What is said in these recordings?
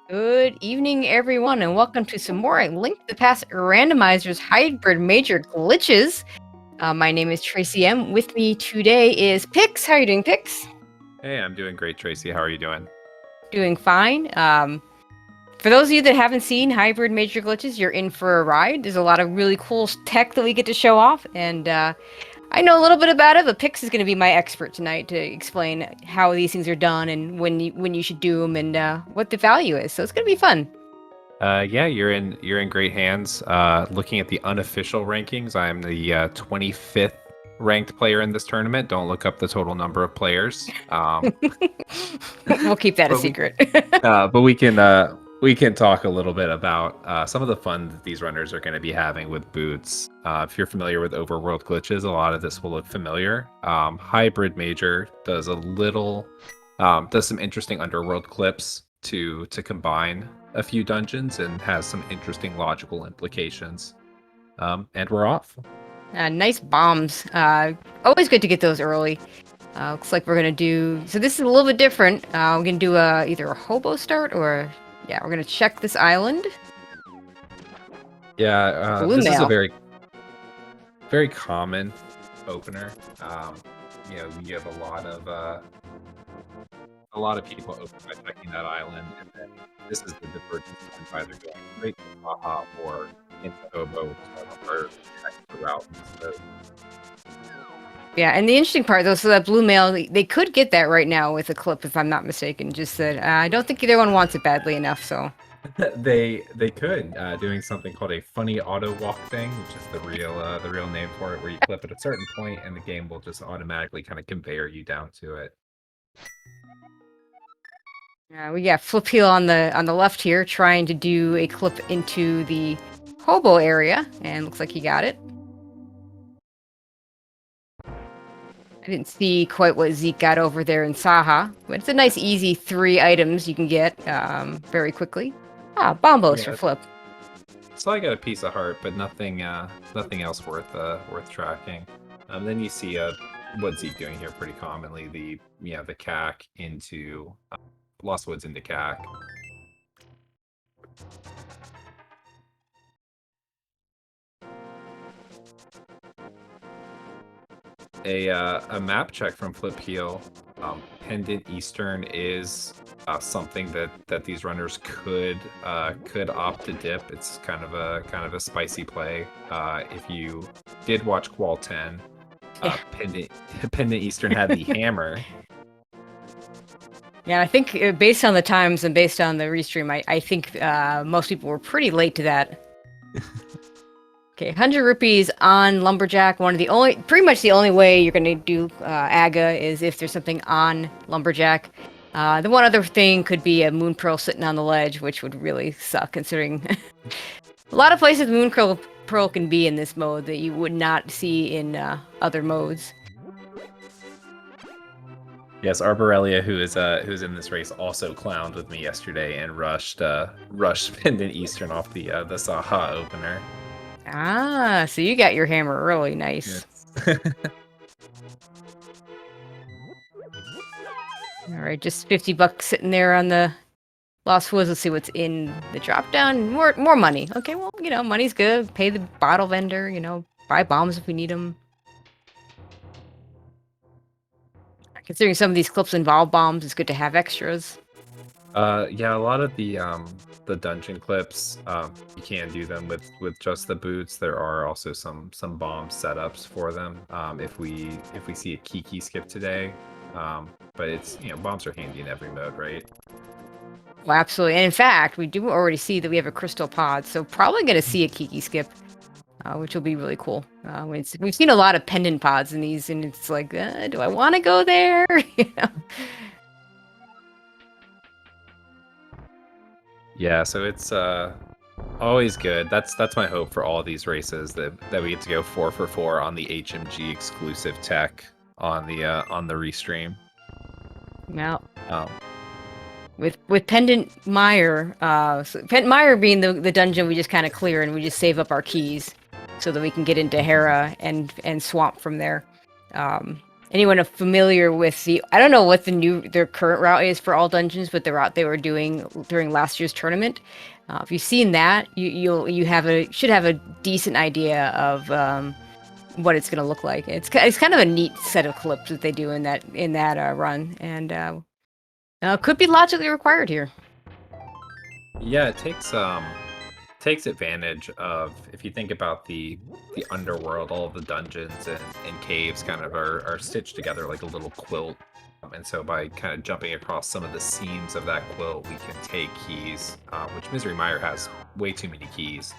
Good evening, everyone, and welcome to some more Link to the Past Randomizer's Hybrid Major Glitches. My name is Tracy M. With me today is Pix. How are you doing, Pix? Hey, I'm doing great, Tracy. How are you doing? Doing fine. For those of you that haven't seen Hybrid Major Glitches, you're in for a ride. There's a lot of really cool tech that we get to show off, and I know a little bit about it, but Pix is going to be my expert tonight to explain how these things are done and when you should do them and what the value is. So it's going to be fun. Yeah, you're in great hands. Looking at the unofficial rankings, I'm the 25th ranked player in this tournament. Don't look up the total number of players. We'll keep that a but secret. but we can talk a little bit about some of the fun that these runners are going to be having with boots. If you're familiar with overworld glitches, a lot of this will look familiar. Hybrid Major does does some interesting underworld clips to combine a few dungeons and has some interesting logical implications. And we're off. Nice bombs. Always good to get those early. Looks like we're gonna do. So this is a little bit different. We're gonna do either a hobo start or we're gonna check this island. Yeah, Blue this is a mail. very common opener. You have a lot of people open by checking that island, and then this is the divergence of either going straight to Baja or into Hobo or extra route. So, Yeah, and the interesting part though, so that blue mail, they could get that right now with a clip, if I'm not mistaken. Just that I don't think either one wants it badly enough. So they could doing something called a funny auto walk thing, which is the real name for it, where you clip at a certain point and the game will just automatically kind of conveyor you down to it. we got Flipheal on the left here, trying to do a clip into the hobo area, and looks like he got it. I didn't see quite what Zeke got over there in Saha, but it's a nice, easy 3 items you can get very quickly. Bombos for Flip. So I got a piece of heart, but nothing else worth tracking. Then you see what Zeke doing here pretty commonly, the CAC into Lost Woods into CAC. A map check from Flipheal. Pendant Eastern is something that these runners could opt to dip. It's kind of a spicy play. If you did watch Qual 10, Pendant Eastern had the hammer. Yeah, I think based on the times and based on the restream, I think most people were pretty late to that. Okay, 100 rupees on Lumberjack. Pretty much the only way you're going to do Aga is if there's something on Lumberjack. The one other thing could be a Moon Pearl sitting on the ledge, which would really suck considering a lot of places Moon Pearl can be in this mode that you would not see in other modes. Yes, Arborelia, who's in this race, also clowned with me yesterday and rushed Pendant Eastern off the Saha opener. So you got your hammer early, nice. Yes. All right, just $50 sitting there on the Lost Woods. Let's see what's in the drop down. More money. Okay, well, money's good. Pay the bottle vendor. Buy bombs if we need them. Considering some of these clips involve bombs, it's good to have extras. Yeah, a lot of the dungeon clips, you can do them with just the boots. There are also some bomb setups for them. If we see a Kiki skip today, but it's bombs are handy in every mode, right? Well, absolutely, and in fact, we do already see that we have a crystal pod, so probably going to see a Kiki skip, which will be really cool. We've seen a lot of pendant pods in these, and it's like, do I want to go there? Yeah, so it's always good. That's my hope for all these races that we get to go 4 for 4 on the HMG exclusive tech on the restream. Now, with Pendant Mire, Pendant Mire being the dungeon we just kind of clear and we just save up our keys so that we can get into Hera and swamp from there. anyone familiar with I don't know what their current route is for all dungeons, but the route they were doing during last year's tournament. If you've seen that, you should have a decent idea of what it's going to look like. It's kind of a neat set of clips that they do in that run, and could be logically required here. Yeah, it takes advantage of, if you think about the underworld, all of the dungeons and caves kind of are stitched together like a little quilt. And so by kind of jumping across some of the seams of that quilt, we can take keys, which Misery Mire has way too many keys.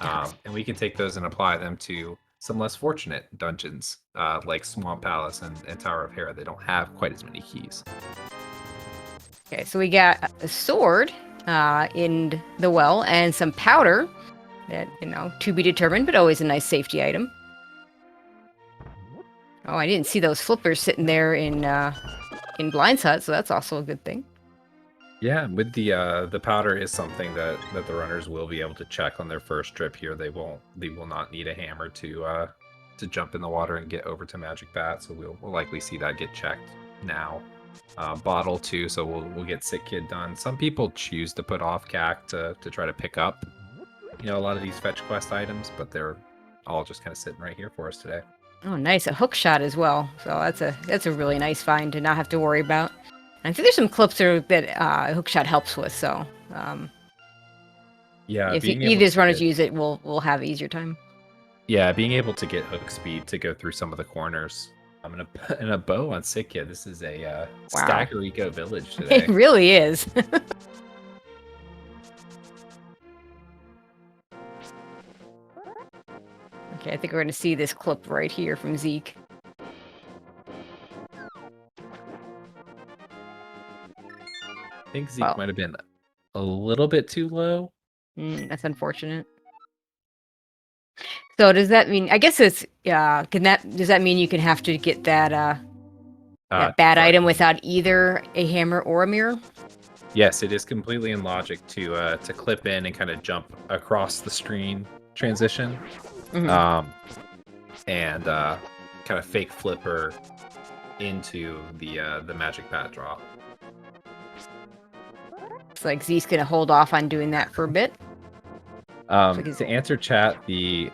And we can take those and apply them to some less fortunate dungeons, like Swamp Palace and Tower of Hera. They don't have quite as many keys. Okay, so we got a sword in the well and some powder that, to be determined, but always a nice safety item. Oh, I didn't see those flippers sitting there in Blind's hut, so that's also a good thing. Yeah, with the powder is something that the runners will be able to check on their first trip here. They will not need a hammer to jump in the water and get over to Magic Bat, so we'll likely see that get checked now. Bottle too, so we'll get Sick Kid done. Some people choose to put off CAC to try to pick up, a lot of these fetch quest items, but they're all just kind of sitting right here for us today. Oh, nice, a hook shot as well. So that's a really nice find to not have to worry about. And I think there's some clips there that hook shot helps with. So yeah, if either of runners use it, we'll have easier time. Yeah, being able to get hook speed to go through some of the corners. I'm gonna put in a bow on Sick Kid. This is a Stagger Eco village today. It really is. Okay, I think we're gonna see this clip right here from Zeke. I think Zeke might have been a little bit too low. That's unfortunate. So does that mean? I guess it's does that mean you can have to get that bad item without either a hammer or a mirror? Yes, it is completely in logic to clip in and kind of jump across the screen transition, and kind of fake flipper into the Magic Bat draw. It's like Zeke's gonna hold off on doing that for a bit. To answer chat, the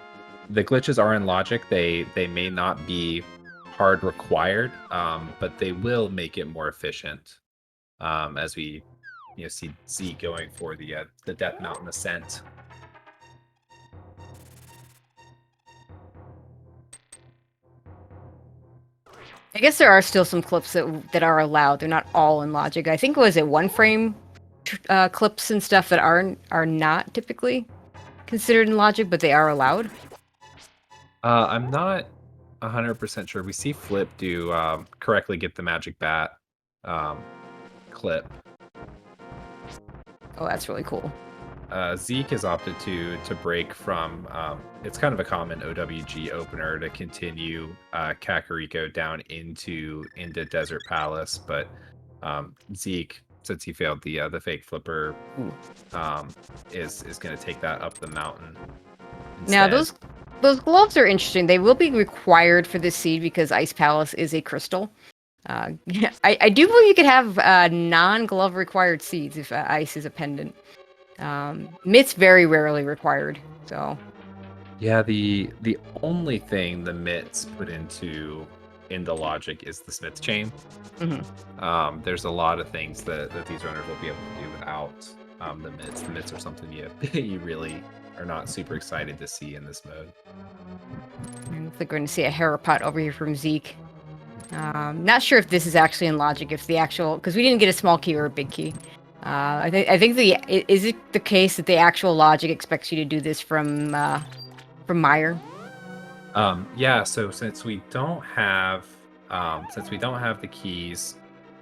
glitches are in logic. They may not be hard required, but they will make it more efficient. As we see Zeke going for the Death Mountain ascent. I guess there are still some clips that are allowed. They're not all in logic. I think was it one frame clips and stuff that are not typically considered in logic, but they are allowed. I'm not 100% sure. We see Flip do correctly get the Magic Bat clip. Oh, that's really cool. Zeke has opted to break from, it's kind of a common OWG opener to continue Kakariko down into Desert Palace, but Zeke, since he failed the fake flipper, is going to take that up the mountain instead. Now those gloves are interesting. They will be required for this seed because Ice Palace is a crystal. I do believe you could have non-glove required seeds if ice is a pendant. Mitts very rarely required. So yeah, the only thing the mitts put into logic is the Smith's chain. There's a lot of things that these runners will be able to do without the mitts. The mitts are something you really are not super excited to see in this mode. I think we're going to see a Harapot over here from Zeke. Not sure if this is actually in logic, if the actual, because we didn't get a small key or a big key. I think is it the case that the actual logic expects you to do this from Mire? Yeah. So since we don't have the keys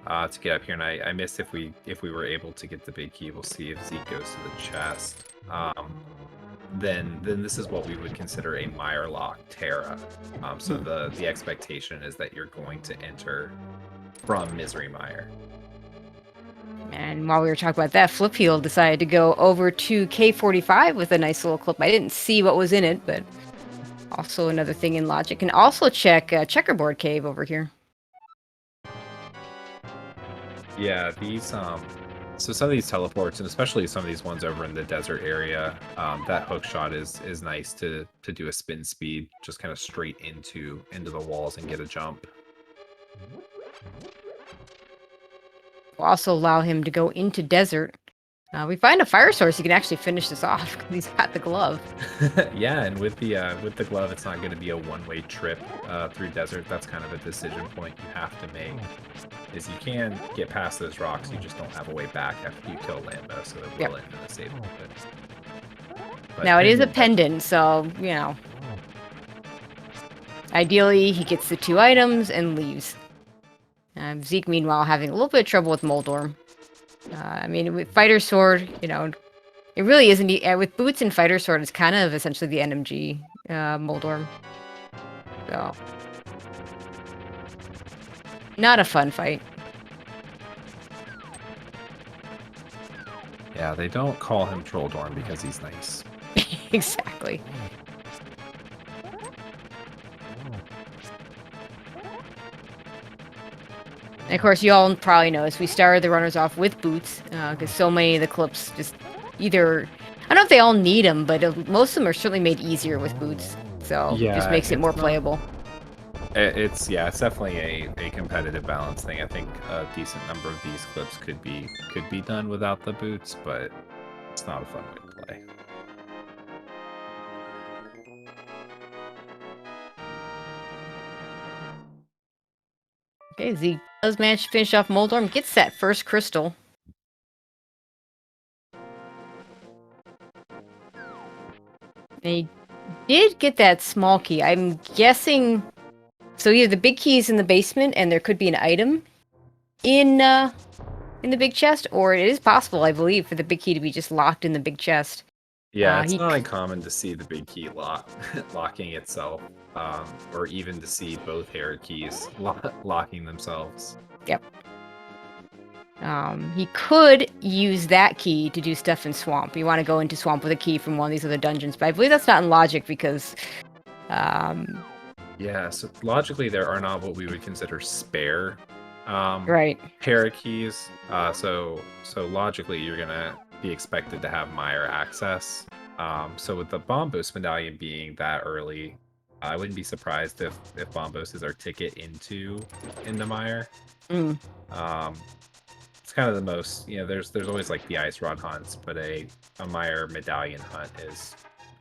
to get up here, and I missed if we were able to get the big key. We'll see if Zeke goes to the chest. Then this is what we would consider a Mire lock Terra. So the expectation is that you're going to enter from Misery Mire. And while we were talking about that, Flipheal decided to go over to K45 with a nice little clip. I didn't see what was in it, but also another thing in logic. And also check Checkerboard Cave over here. Yeah, these so some of these teleports, and especially some of these ones over in the desert area, that hook shot is nice to do a spin speed, just kind of straight into the walls and get a jump. Will also allow him to go into desert. We find a fire source. He can actually finish this off because he's got the glove. Yeah, and with the glove, it's not going to be a one-way trip through desert. That's kind of a decision point you have to make. Is you can get past those rocks, you just don't have a way back after you kill Lambo, so it will end in a save point. But Now it is a pendant, pendant, so you know. Ideally, he gets the 2 items and leaves. Zeke, meanwhile, having a little bit of trouble with Moldorm. I mean, with Fighter Sword, you know, it really isn't. With Boots and Fighter Sword, it's kind of essentially the NMG Moldorm. So, not a fun fight. Yeah, they don't call him Trolldorm because he's nice. Exactly. And of course, you all probably noticed we started the runners off with Boots because so many of the clips just either... I don't know if they all need them, but most of them are certainly made easier with Boots. So it just makes it more playable. It's definitely a competitive balance thing. I think a decent number of these clips could be done without the boots, but it's not a fun way to play. Okay, Zeke does manage to finish off Moldorm, gets that first crystal. And he did get that small key. I'm guessing... So either the big key is in the basement and there could be an item in the big chest, or it is possible, I believe, for the big key to be just locked in the big chest. Yeah, it's not uncommon to see the big key locking itself, or even to see both Hera keys locking themselves. Yep. He could use that key to do stuff in Swamp. You want to go into Swamp with a key from one of these other dungeons, but I believe that's not in logic because... Yeah, so logically there are not what we would consider spare right. Hera keys. So logically you're gonna be expected to have Mire access. So with the Bombos medallion being that early, I wouldn't be surprised if Bombos is our ticket into Mire. It's kind of the most, you know, there's always like the Ice Rod hunts, but a Mire medallion hunt is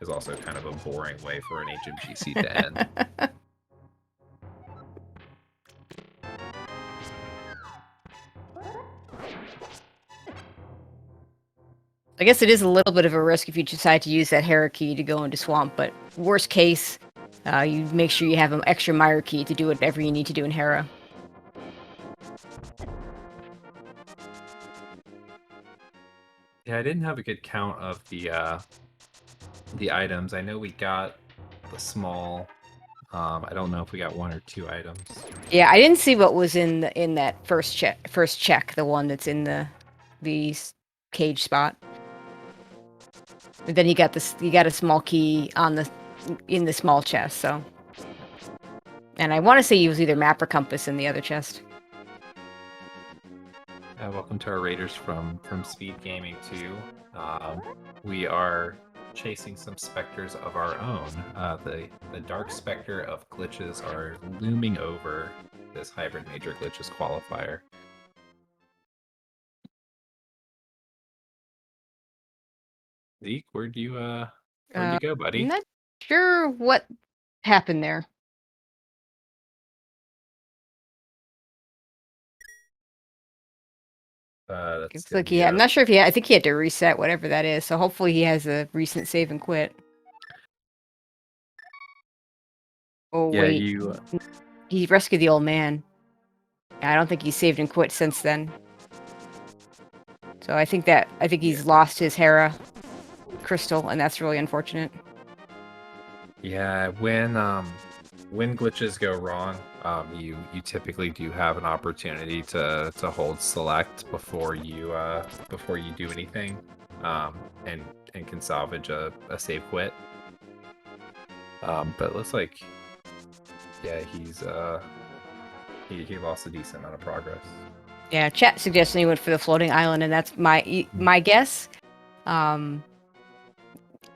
also kind of a boring way for an HMGC to end. I guess it is a little bit of a risk if you decide to use that Hera key to go into Swamp, but worst case, you make sure you have an extra Mire key to do whatever you need to do in Hera. Yeah, I didn't have a good count of the items. I know we got the small. I don't know if we got 1 or 2 items. Yeah, I didn't see what was in that first check, the one that's in the cage spot. But then he got a small key in the small chest, so. And I want to say he was either map or compass in the other chest. Welcome to our raiders from SpeedGaming 2. We are chasing some specters of our own. The dark specter of glitches are looming over this hybrid major glitches qualifier. Zeke, where'd you go, buddy? I'm not sure what happened there. Looks like I'm not sure if I think he had to reset whatever that is, so hopefully he has a recent save and quit. Oh, yeah, wait. He rescued the old man. I don't think he saved and quit since then. So I think he's lost his Hera crystal, and that's really unfortunate. Yeah, when glitches go wrong, you typically do have an opportunity to hold select before you do anything, and can salvage a save quit. But it looks like, yeah, he lost a decent amount of progress. Yeah, chat suggested he went for the floating island, and that's my guess.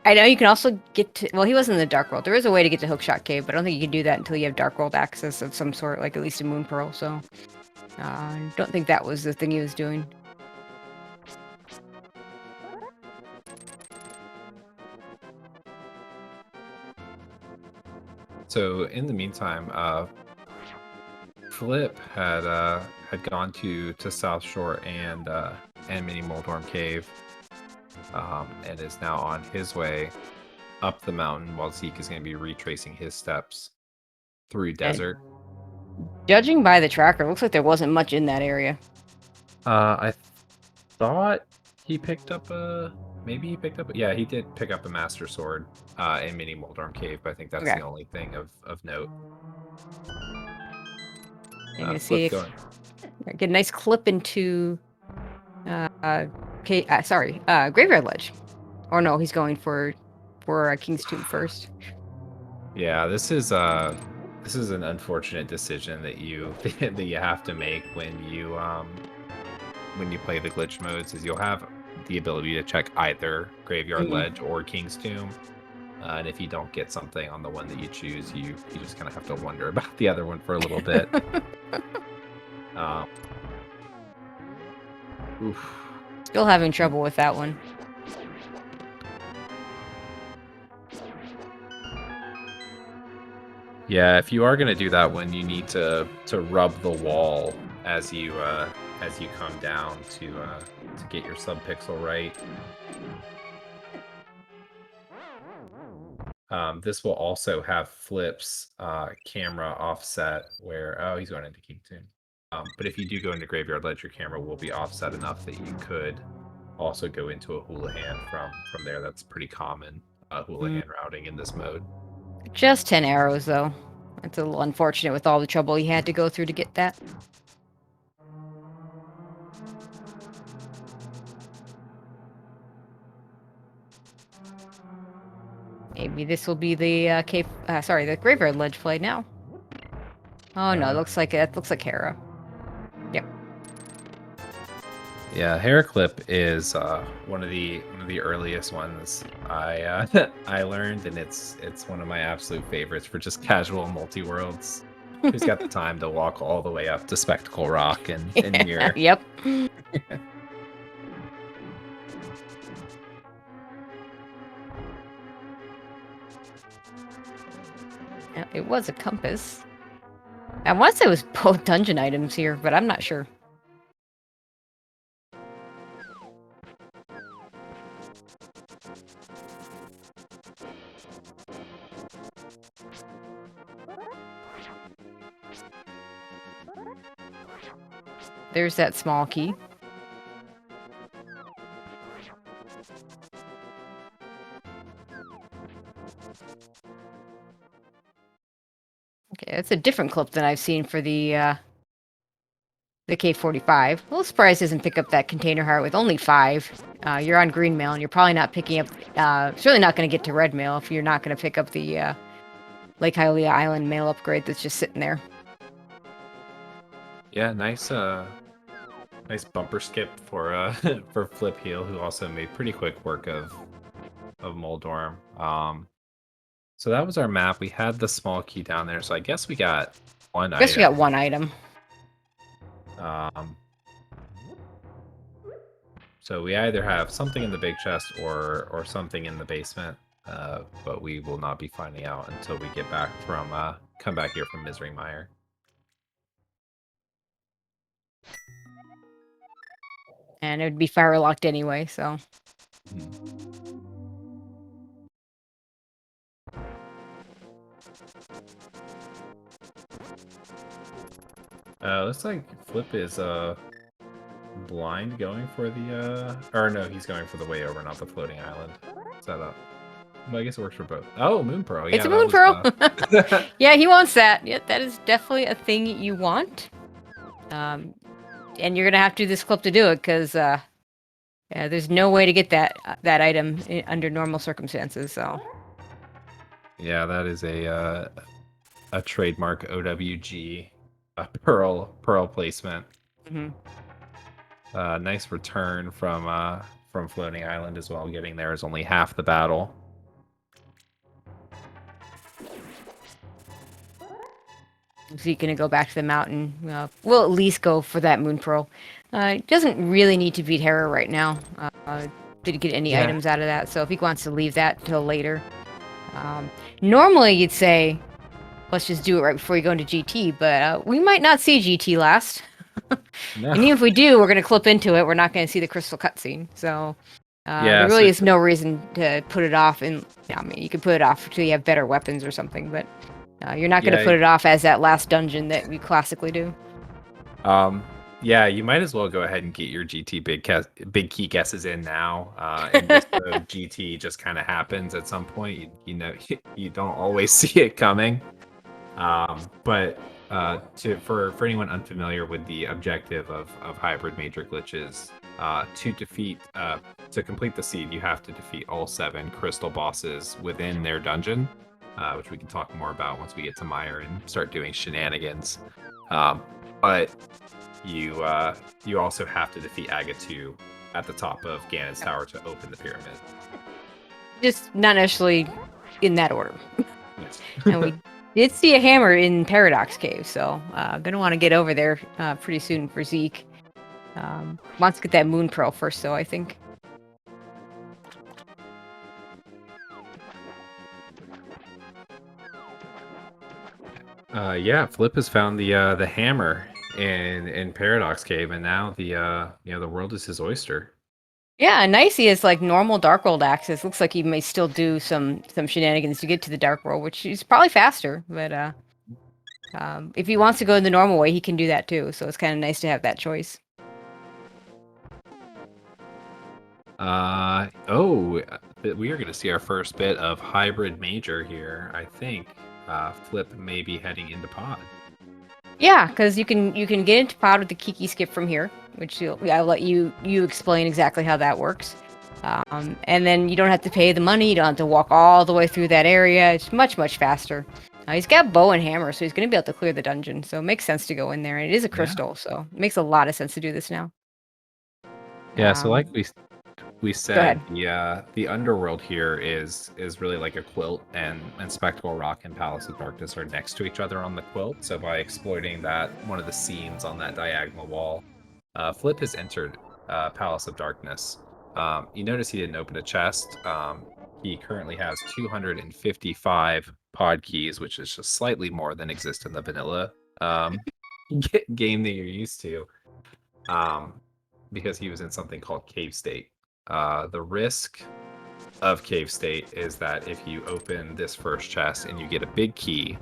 I know you can also get to. Well, he was in the Dark World. There is a way to get to Hookshot Cave, but I don't think you can do that until you have Dark World access of some sort, like at least in Moon Pearl. So, I don't think that was the thing he was doing. So in the meantime, Flip had gone to South Shore and Mini Moldorm Cave, and is now on his way up the mountain, while Zeke is going to be retracing his steps through desert. Judging by the tracker, looks like there wasn't much in that area. I thought he picked up maybe he picked up. Yeah, he did pick up a Master Sword in Mini Moldorm Cave, but I think that's Okay. the only thing of note. You can see get a nice clip into Graveyard Ledge. Or no, he's going for King's Tomb first. Yeah, this is an unfortunate decision that you that you have to make when you play the glitch modes. Is you'll have the ability to check either Graveyard Ledge or King's Tomb, and if you don't get something on the one that you choose, you just kind of have to wonder about the other one for a little bit. Oof. Still having trouble with that one. Yeah, if you are gonna do that one, you need to rub the wall as you come down to get your subpixel right. This will also have Flip's camera offset where he's going into King Tomb. But if you do go into Graveyard Ledge, your camera will be offset enough that you could also go into a Houlihan from there. That's pretty common Houlihan routing in this mode. Just 10 arrows, though. It's a little unfortunate with all the trouble he had to go through to get that. Maybe this will be the the Graveyard Ledge play now. Oh no, it looks like Hera. Yep. Yeah, Heraclip is one of the earliest ones I I learned, and it's one of my absolute favorites for just casual multi-worlds. Who's got the time to walk all the way up to Spectacle Rock and Mirror? Yep. It was a compass. I want to say it was both dungeon items here, but I'm not sure. There's that small key. Okay, that's a different clip than I've seen for the K45. A little surprised doesn't pick up that container heart with only 5. You're on green mail, and you're probably not picking up... certainly not going to get to red mail if you're not going to pick up the Lake Hylia Island mail upgrade that's just sitting there. Yeah, nice bumper skip for for Flipheal, who also made pretty quick work of Moldorm. So that was our map. We had the small key down there, so I guess we got one item. We got one item. So we either have something in the big chest or something in the basement, but we will not be finding out until we get back from come back here from Misery Mire. And it would be fire locked anyway, so. Looks like Flip is blind going for the or no, he's going for the way over, not the floating island setup. Well, I guess it works for both. Oh, Moon Pearl. Yeah, it's a Moon Pearl. Yeah, he wants that. Yeah, that is definitely a thing you want. And you're gonna have to do this clip to do it, because yeah, there's no way to get that item under normal circumstances. So. Yeah, that is a trademark OWG pearl placement. Nice return from Floating Island as well. Getting there is only half the battle. Zeke gonna go back to the mountain. We'll at least go for that Moon Pearl. Doesn't really need to beat Hera right now. Didn't get any Yeah. items out of that, so if he wants to leave that till later. Normally you'd say, let's just do it right before you go into GT, but we might not see GT last. No. And even if we do, we're gonna clip into it. We're not gonna see the crystal cutscene, so Yeah, there really so is no reason to put it off. And I mean, you could put it off until you have better weapons or something, but you're not gonna Yeah. put it off as that last dungeon that we classically do. Yeah, you might as well go ahead and get your GT big key guesses in now. And this GT just kind of happens at some point. You know, you don't always see it coming. But for anyone unfamiliar with the objective of hybrid major glitches, to complete the seed, you have to defeat all 7 crystal bosses within their dungeon, which we can talk more about once we get to Meyer and start doing shenanigans. But you also have to defeat Agahnim at the top of Ganon's tower to open the pyramid. Just not necessarily in that order. Yes. And we did see a hammer in Paradox Cave, so gonna want to get over there pretty soon for Zeke. Wants to get that Moon Pearl first, though, I think. Yeah, Flip has found the hammer in Paradox Cave, and now the world is his oyster. Yeah, nice. He has like normal Dark World access. Looks like he may still do some shenanigans to get to the Dark World, which is probably faster. But if he wants to go in the normal way, he can do that too. So it's kind of nice to have that choice. We are going to see our first bit of hybrid major here. I think Flip may be heading into pod. Yeah, because you can get into pod with the Kiki skip from here, which I'll let you explain exactly how that works. And then you don't have to pay the money. You don't have to walk all the way through that area. It's much faster. He's got bow and hammer, so he's going to be able to clear the dungeon. So it makes sense to go in there. And it is a crystal, so it makes a lot of sense to do this now. Yeah, so like we said, the underworld here is really like a quilt, and Spectral Rock and Palace of Darkness are next to each other on the quilt. So by exploiting one of the seams on that diagonal wall, Flip has entered Palace of Darkness. You notice he didn't open a chest. He currently has 255 pod keys, which is just slightly more than exist in the vanilla game that you're used to. Because he was in something called Cave State. The risk of Cave State is that if you open this first chest and you get a big key,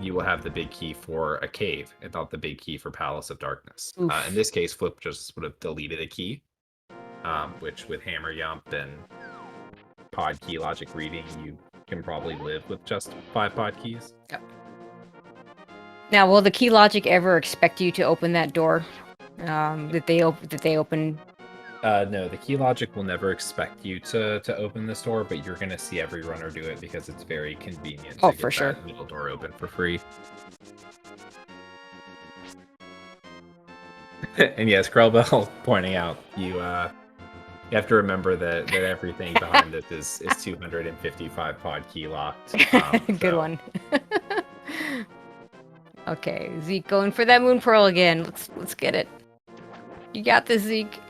you will have the big key for a cave and not the big key for Palace of Darkness. In this case, Flip just would have deleted a key, which with Hammer Yump and pod key logic reading, you can probably live with just 5 pod keys. Yep. Now, will the key logic ever expect you to open that door that they open? No, the key logic will never expect you to open this door, but you're going to see every runner do it because it's very convenient to get that middle door open for free. And yes, Krellbell pointing out, you have to remember that everything behind it is 255 pod key locked. Good one. Okay, Zeke going for that Moon Pearl again. Let's get it. You got this, Zeke.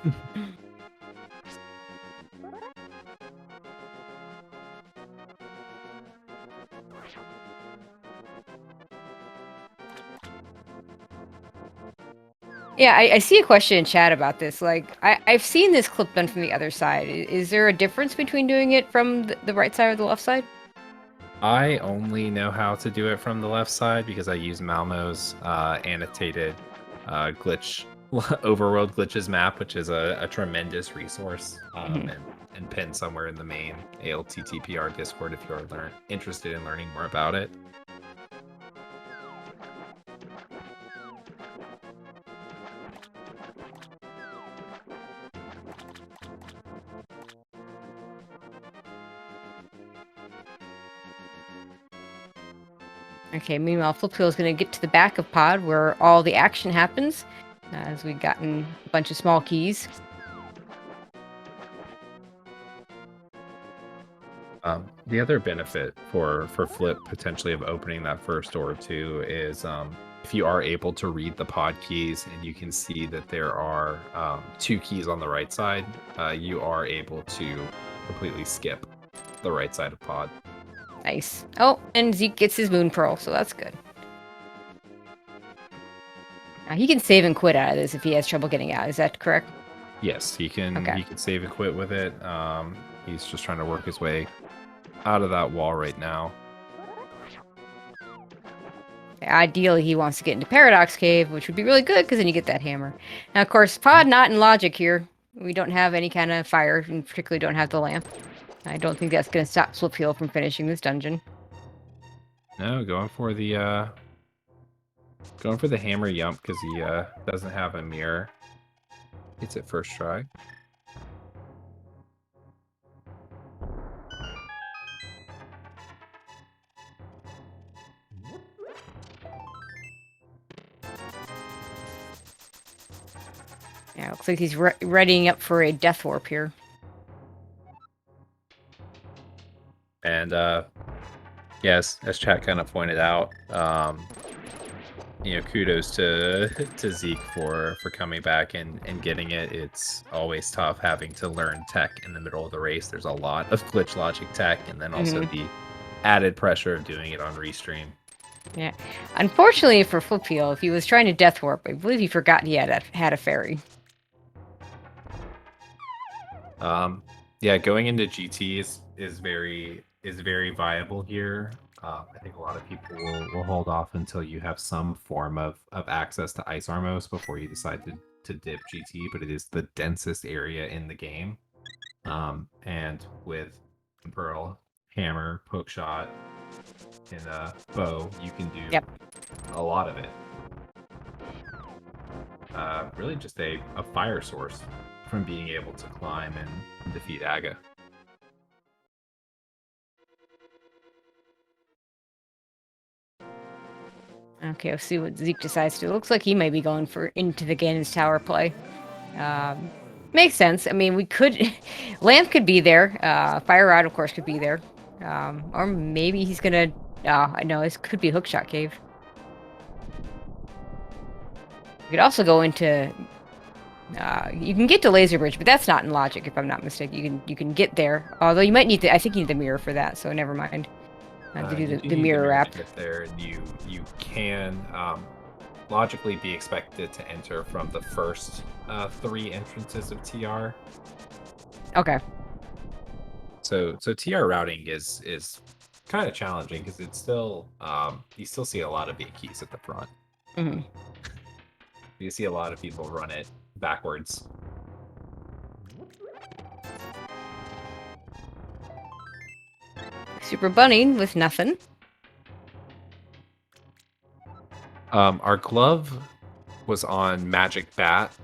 Yeah, I see a question in chat about this. Like, I've seen this clip done from the other side. Is there a difference between doing it from the right side or the left side? I only know how to do it from the left side because I use Malmo's annotated glitch overworld glitches map, which is a tremendous resource and pinned somewhere in the main ALTTPR Discord if you're interested in learning more about it. Okay, meanwhile, Flipheal is going to get to the back of pod where all the action happens. as we've gotten a bunch of small keys. The other benefit for Flip potentially of opening that first door too is if you are able to read the pod keys and you can see that there are 2 keys on the right side, you are able to completely skip the right side of pod. Nice. Oh, and Zeke gets his moon pearl, so that's good. Now he can save and quit out of this if he has trouble getting out. Is that correct? Yes, he can. Okay. He can save and quit with it. He's just trying to work his way out of that wall right now. Ideally, he wants to get into Paradox Cave, which would be really good because then you get that hammer. Now, of course, pod not in logic here. We don't have any kind of fire, and particularly don't have the lamp. I don't think that's going to stop Flipheal from finishing this dungeon. No, going for the hammer yump because he doesn't have a mirror. It's it first try. Yeah, looks like he's readying up for a death warp here. And yes, as chat kind of pointed out, kudos to Zeke for coming back and getting it. It's always tough having to learn tech in the middle of the race. There's a lot of glitch logic tech, and then also the added pressure of doing it on restream. Yeah, unfortunately for Flipheal, if he was trying to death warp, I believe he forgot he had a fairy. Yeah, going into GT is very viable here. I think a lot of people will hold off until you have some form of access to Ice Armos before you decide to dip GT, but it is the densest area in the game. And with Pearl, Hammer, Poke Shot, and Bow, you can do a lot of it. Really just a fire source from being able to climb and defeat Aga. Okay, let's see what Zeke decides to do. Looks like he might be going for into the Ganon's Tower play. Makes sense. I mean, we could... Lamp could be there. Fire Rod, of course, could be there. Or maybe he's gonna... I know, this could be Hookshot Cave. You could also go into... you can get to Laser Bridge, but that's not in logic, if I'm not mistaken. You can get there. Although you might need to... I think you need the mirror for that, so never mind. To do the mirror wrap. To get there, and you can logically be expected to enter from the first 3 entrances of TR. Okay. So TR routing is kind of challenging because it's still you still see a lot of big keys at the front. Mm-hmm. You see a lot of people run it backwards. Super Bunny with nothing. Our glove was on Magic Bat.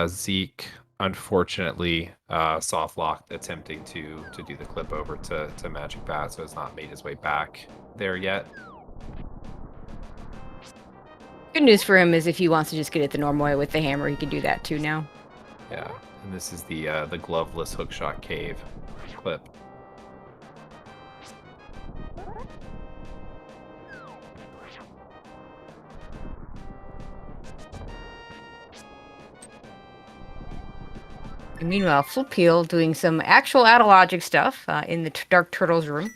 Zeke unfortunately soft locked attempting to do the clip over to Magic Bat, so has not made his way back there yet. Good news for him is if he wants to just get it the normal way with the hammer, he can do that too now. Yeah, and this is the gloveless hookshot cave clip. And meanwhile, Flipheal doing some actual out-of-logic stuff in the Dark Turtles room.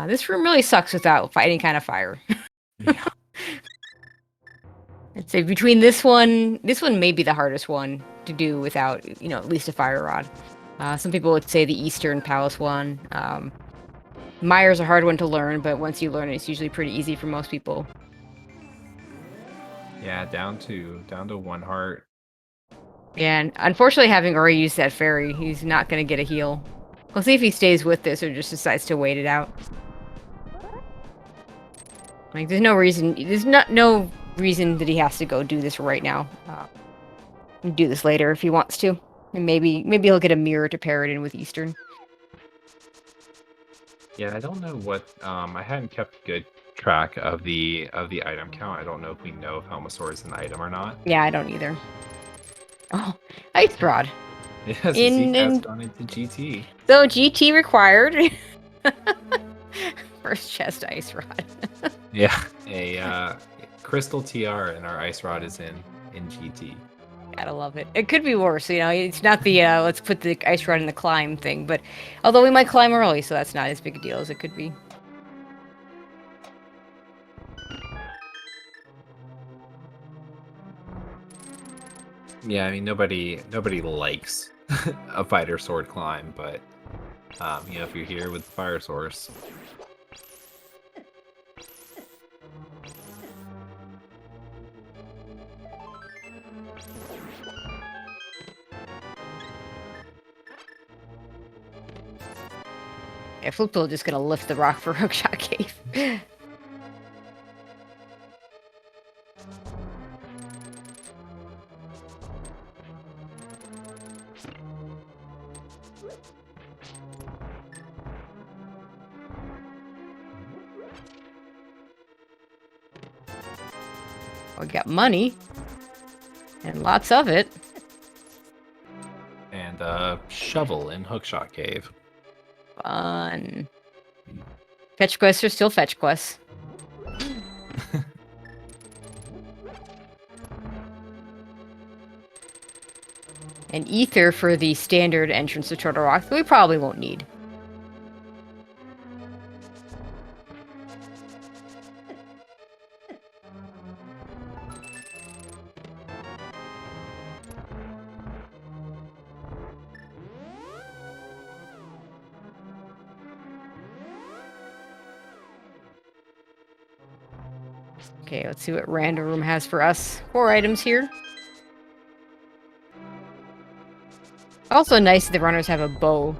This room really sucks without any kind of fire. Yeah. I'd say between this one may be the hardest one to do without, at least a fire rod. Some people would say the Eastern Palace one. Myers a hard one to learn, but once you learn it, it's usually pretty easy for most people. Yeah, down to 1 heart. And unfortunately, having already used that fairy, he's not going to get a heal. We'll see if he stays with this or just decides to wait it out. Like, there's no reason that he has to go do this right now. Do this later if he wants to. And maybe he'll get a mirror to pair it in with Eastern. Yeah, I don't know what... I hadn't kept good track of the item count. I don't know if we know if Helmasaur is an item or not. Yeah, I don't either. Oh, Ice Rod. Yes, Zeke has gone into GT. So GT required. First chest Ice Rod. Yeah, a crystal TR and our Ice Rod is in GT. Gotta love it. It could be worse, you know. It's not the let's put the Ice Rod in the climb thing, but although we might climb early, so that's not as big a deal as it could be. Yeah, I mean nobody likes a fighter sword climb, but you know, if you're here with the fire source. Yeah, Flipheal just gonna lift the rock for Hookshot Cave. We got money. And lots of it. And a shovel in Hookshot Cave. Fun. Fetch quests are still fetch quests. And ether for the standard entrance to Turtle Rock that we probably won't need. Okay, let's see what Random Room has for us. 4 items here. Also nice that the runners have a bow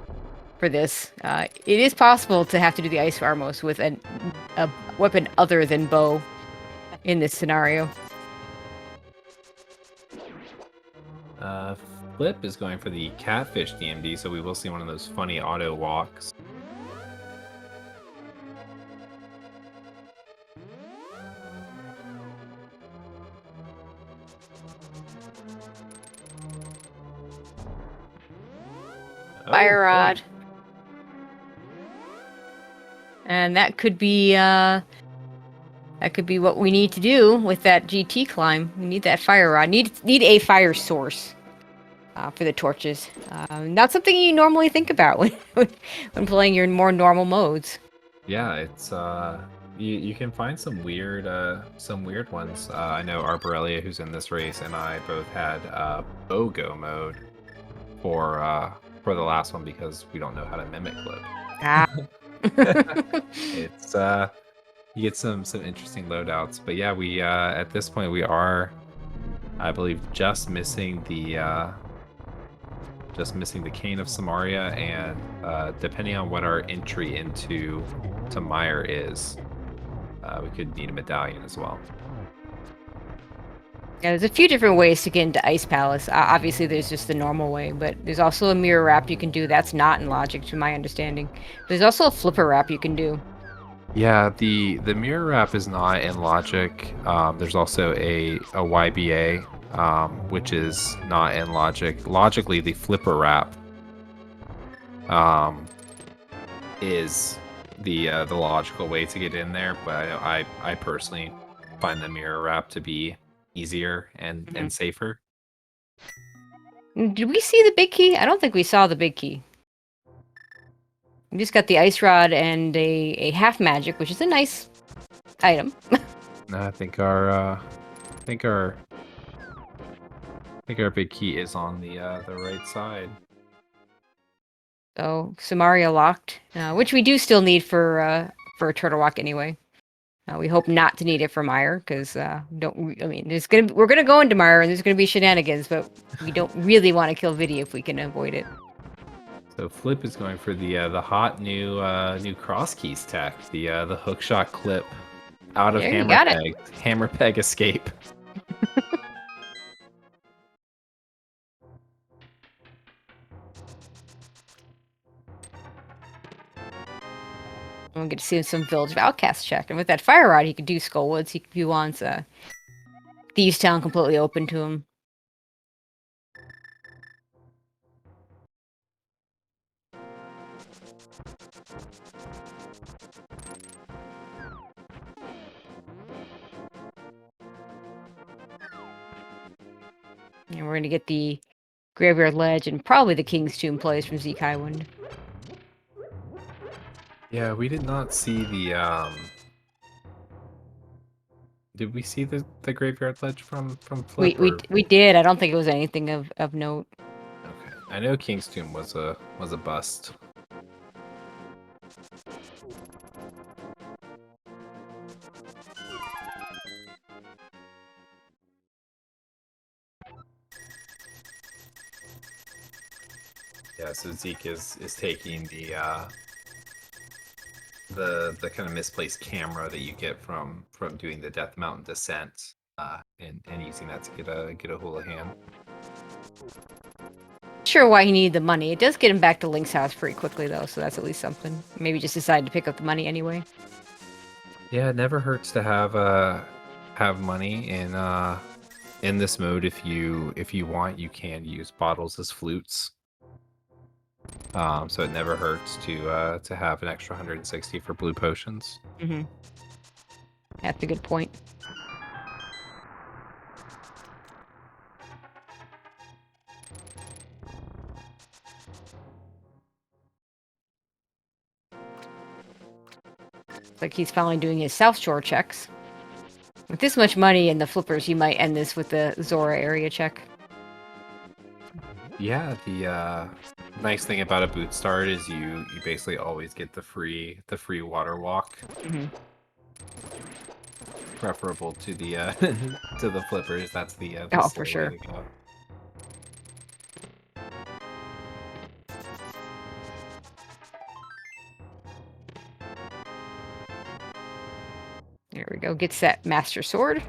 for this. It is possible to have to do the Ice Armos with a weapon other than bow in this scenario. Flip is going for the Catfish DMD, so we will see one of those funny auto walks. Fire Rod. And that could be what we need to do with that GT climb. We need that fire rod. Need a fire source for the torches. Not something you normally think about when playing your more normal modes. Yeah, it's you can find some weird ones. I know Arborelia, who's in this race, and I both had BOGO mode for the last one because we don't know how to mimic Flip. Ah. It's you get some interesting loadouts, but yeah, we at this point we are, I believe, just missing the Cane of Samaria, and depending on what our entry into Mire is, we could need a medallion as well. Yeah, there's a few different ways to get into Ice Palace. Obviously, there's just the normal way, but there's also a mirror wrap you can do. That's not in logic, to my understanding. There's also a flipper wrap you can do. Yeah, the mirror wrap is not in logic. There's also a YBA, which is not in logic. Logically, the flipper wrap is the logical way to get in there, but I personally find the mirror wrap to be easier and safer. Did we see the big key? I don't think we saw the big key. We just got the ice rod and a half magic, which is a nice item. I think our big key is on the right side. So Samaria locked, which we do still need for a Turtle Walk anyway. We hope not to need it for Mire, because we're gonna go into Mire and there's gonna be shenanigans, but we don't really want to kill Viddy if we can avoid it. So Flip is going for the hot new cross keys tech, the hookshot clip out of hammer peg escape. We'll get to see some Village of Outcasts check. And with that Fire Rod, he could do Skullwoods. He wants Thieves Town completely open to him. And we're going to get the Graveyard Ledge and probably the King's Tomb plays from Zeke Highwind. Yeah, we did not see the Did we see the graveyard ledge from Flip? We did. I don't think it was anything of note. Okay. I know King's Tomb was a bust. Yeah, so Zeke is taking the kind of misplaced camera that you get from doing the Death Mountain descent, and using that to get a Houlihan. Sure why he needed the money. It does get him back to Link's house pretty quickly though, so that's at least something. Maybe just decided to pick up the money anyway. Yeah, it never hurts to have money in this mode. If you want, you can use bottles as flutes. So it never hurts to have an extra 160 for blue potions. Mm-hmm. That's a good point. It's like he's finally doing his South Shore checks. With this much money in the flippers, he might end this with the Zora area check. Yeah, the nice thing about a boot start is you basically always get the free water walk. Mm-hmm. Preferable to the to the flippers. That's the oh, for sure. way to go. There we go. Gets that Master Sword.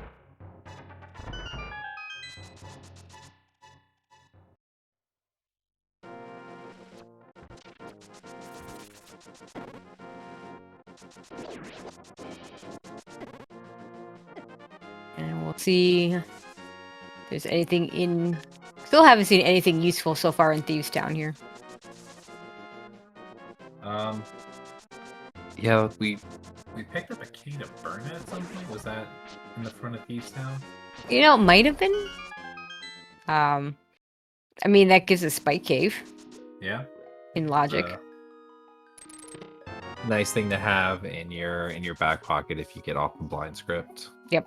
And we'll see if there's anything in... Still haven't seen anything useful so far in Thieves Town here. Yeah, we picked up a cane of burn at some point. Was that in the front of Thieves Town? You know, it might have been. I mean, that gives a Spike Cave. Yeah. In logic. Nice thing to have in your back pocket if you get off the blind script. Yep.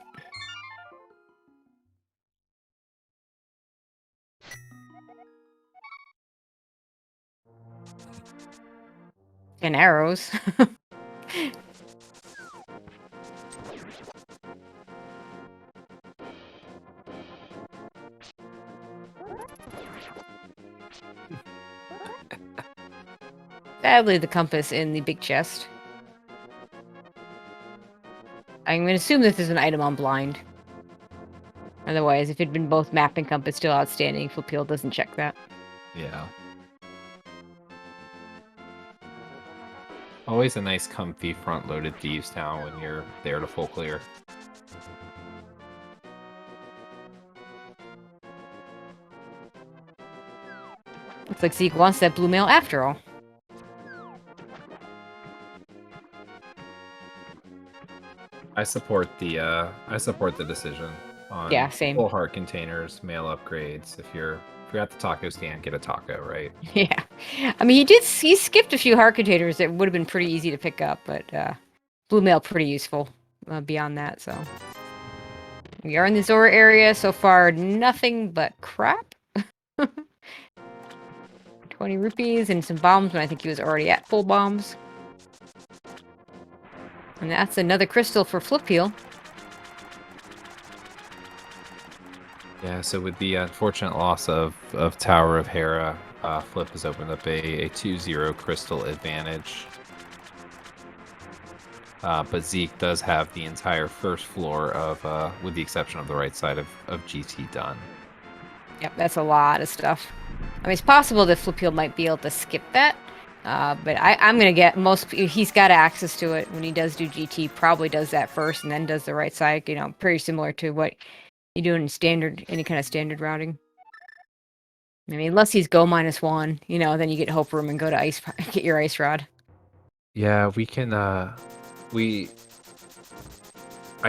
And arrows. Sadly, the compass in the big chest. I'm going to assume this is an item on blind. Otherwise, if it'd been both map and compass still outstanding, Flipheal doesn't check that. Yeah. Always a nice comfy front-loaded Thieves Town when you're there to full clear. Looks like Zeke wants that blue mail after all. I support the decision on same. full heart containers, mail upgrades. If you're at the taco stand, get a taco, right? Yeah. I mean, he skipped a few heart containers that would have been pretty easy to pick up, but blue mail pretty useful beyond that, so. We are in the Zora area. So far, nothing but crap. 20 rupees and some bombs when I think he was already at full bombs. And that's another crystal for Flipheal. Yeah, so with the unfortunate loss of Tower of Hera, Flip has opened up a 2-0 crystal advantage. But Zeke does have the entire first floor of, with the exception of the right side of GT done. Yep, that's a lot of stuff. I mean, it's possible that Flipheal might be able to skip that. But I'm gonna get he's got access to it when he does do GT. Probably does that first and then does the right side. You know, pretty similar to what you do in any kind of standard routing. I mean, unless he's go -1, you know, then you get Hope Room and go to ice, get your ice rod. Yeah, we can. I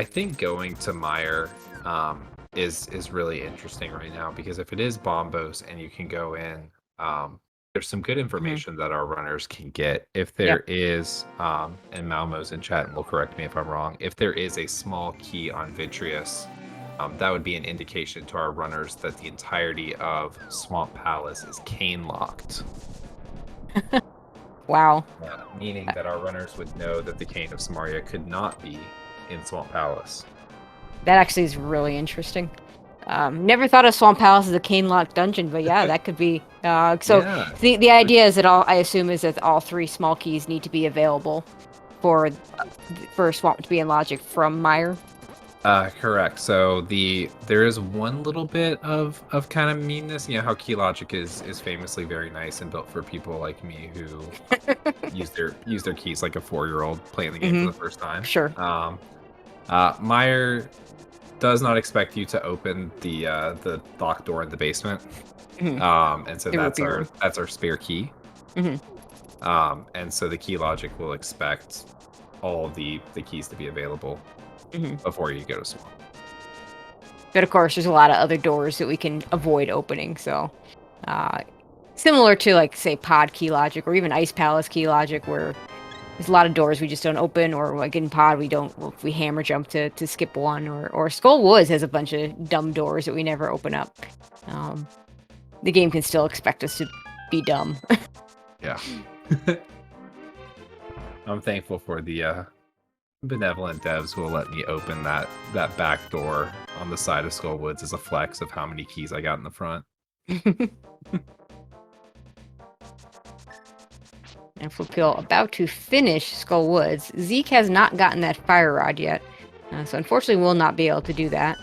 think going to Meyer is really interesting right now, because if it is Bombos and you can go in, there's some good information that our runners can get. If there is, and Malmo's in chat and will correct me if I'm wrong, if there is a small key on Vitreous, that would be an indication to our runners that the entirety of Swamp Palace is cane locked. Wow. Meaning that our runners would know that the Cane of Samaria could not be in Swamp Palace. That actually is really interesting. Never thought of Swamp Palace as a cane locked dungeon, but yeah, that could be. The idea is that I assume is that all 3 small keys need to be available for Swamp to be in Logic from Meyer. Correct. So there is one little bit of kind of meanness. You know how Key Logic is famously very nice and built for people like me who use their keys like a 4-year-old playing the game for the first time. Sure. Meyer does not expect you to open the locked door in the basement. And so that's our spare key. And so the Key Logic will expect all of the keys to be available before you go to Swamp. But of course, there's a lot of other doors that we can avoid opening. So, similar to like say Pod Key Logic or even Ice Palace Key Logic, where there's a lot of doors we just don't open, or like in Pod we hammer jump to skip one, or Skull Woods has a bunch of dumb doors that we never open up. The game can still expect us to be dumb. Yeah. I'm thankful for the benevolent devs who will let me open that back door on the side of Skull Woods as a flex of how many keys I got in the front. And Flipheal about to finish Skull Woods. Zeke has not gotten that fire rod yet, so unfortunately we'll not be able to do that.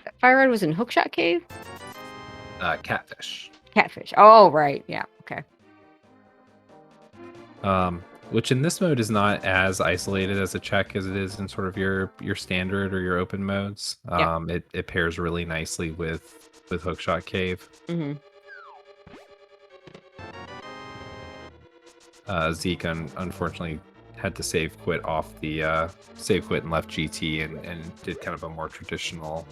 That fire rod was in Hookshot Cave? Catfish. Catfish. Oh, right. Yeah. Okay. Which in this mode is not as isolated as a check as it is in sort of your standard or your open modes. It pairs really nicely with Hookshot Cave. Zeke unfortunately had to save quit off the save quit and left GT and did kind of a more traditional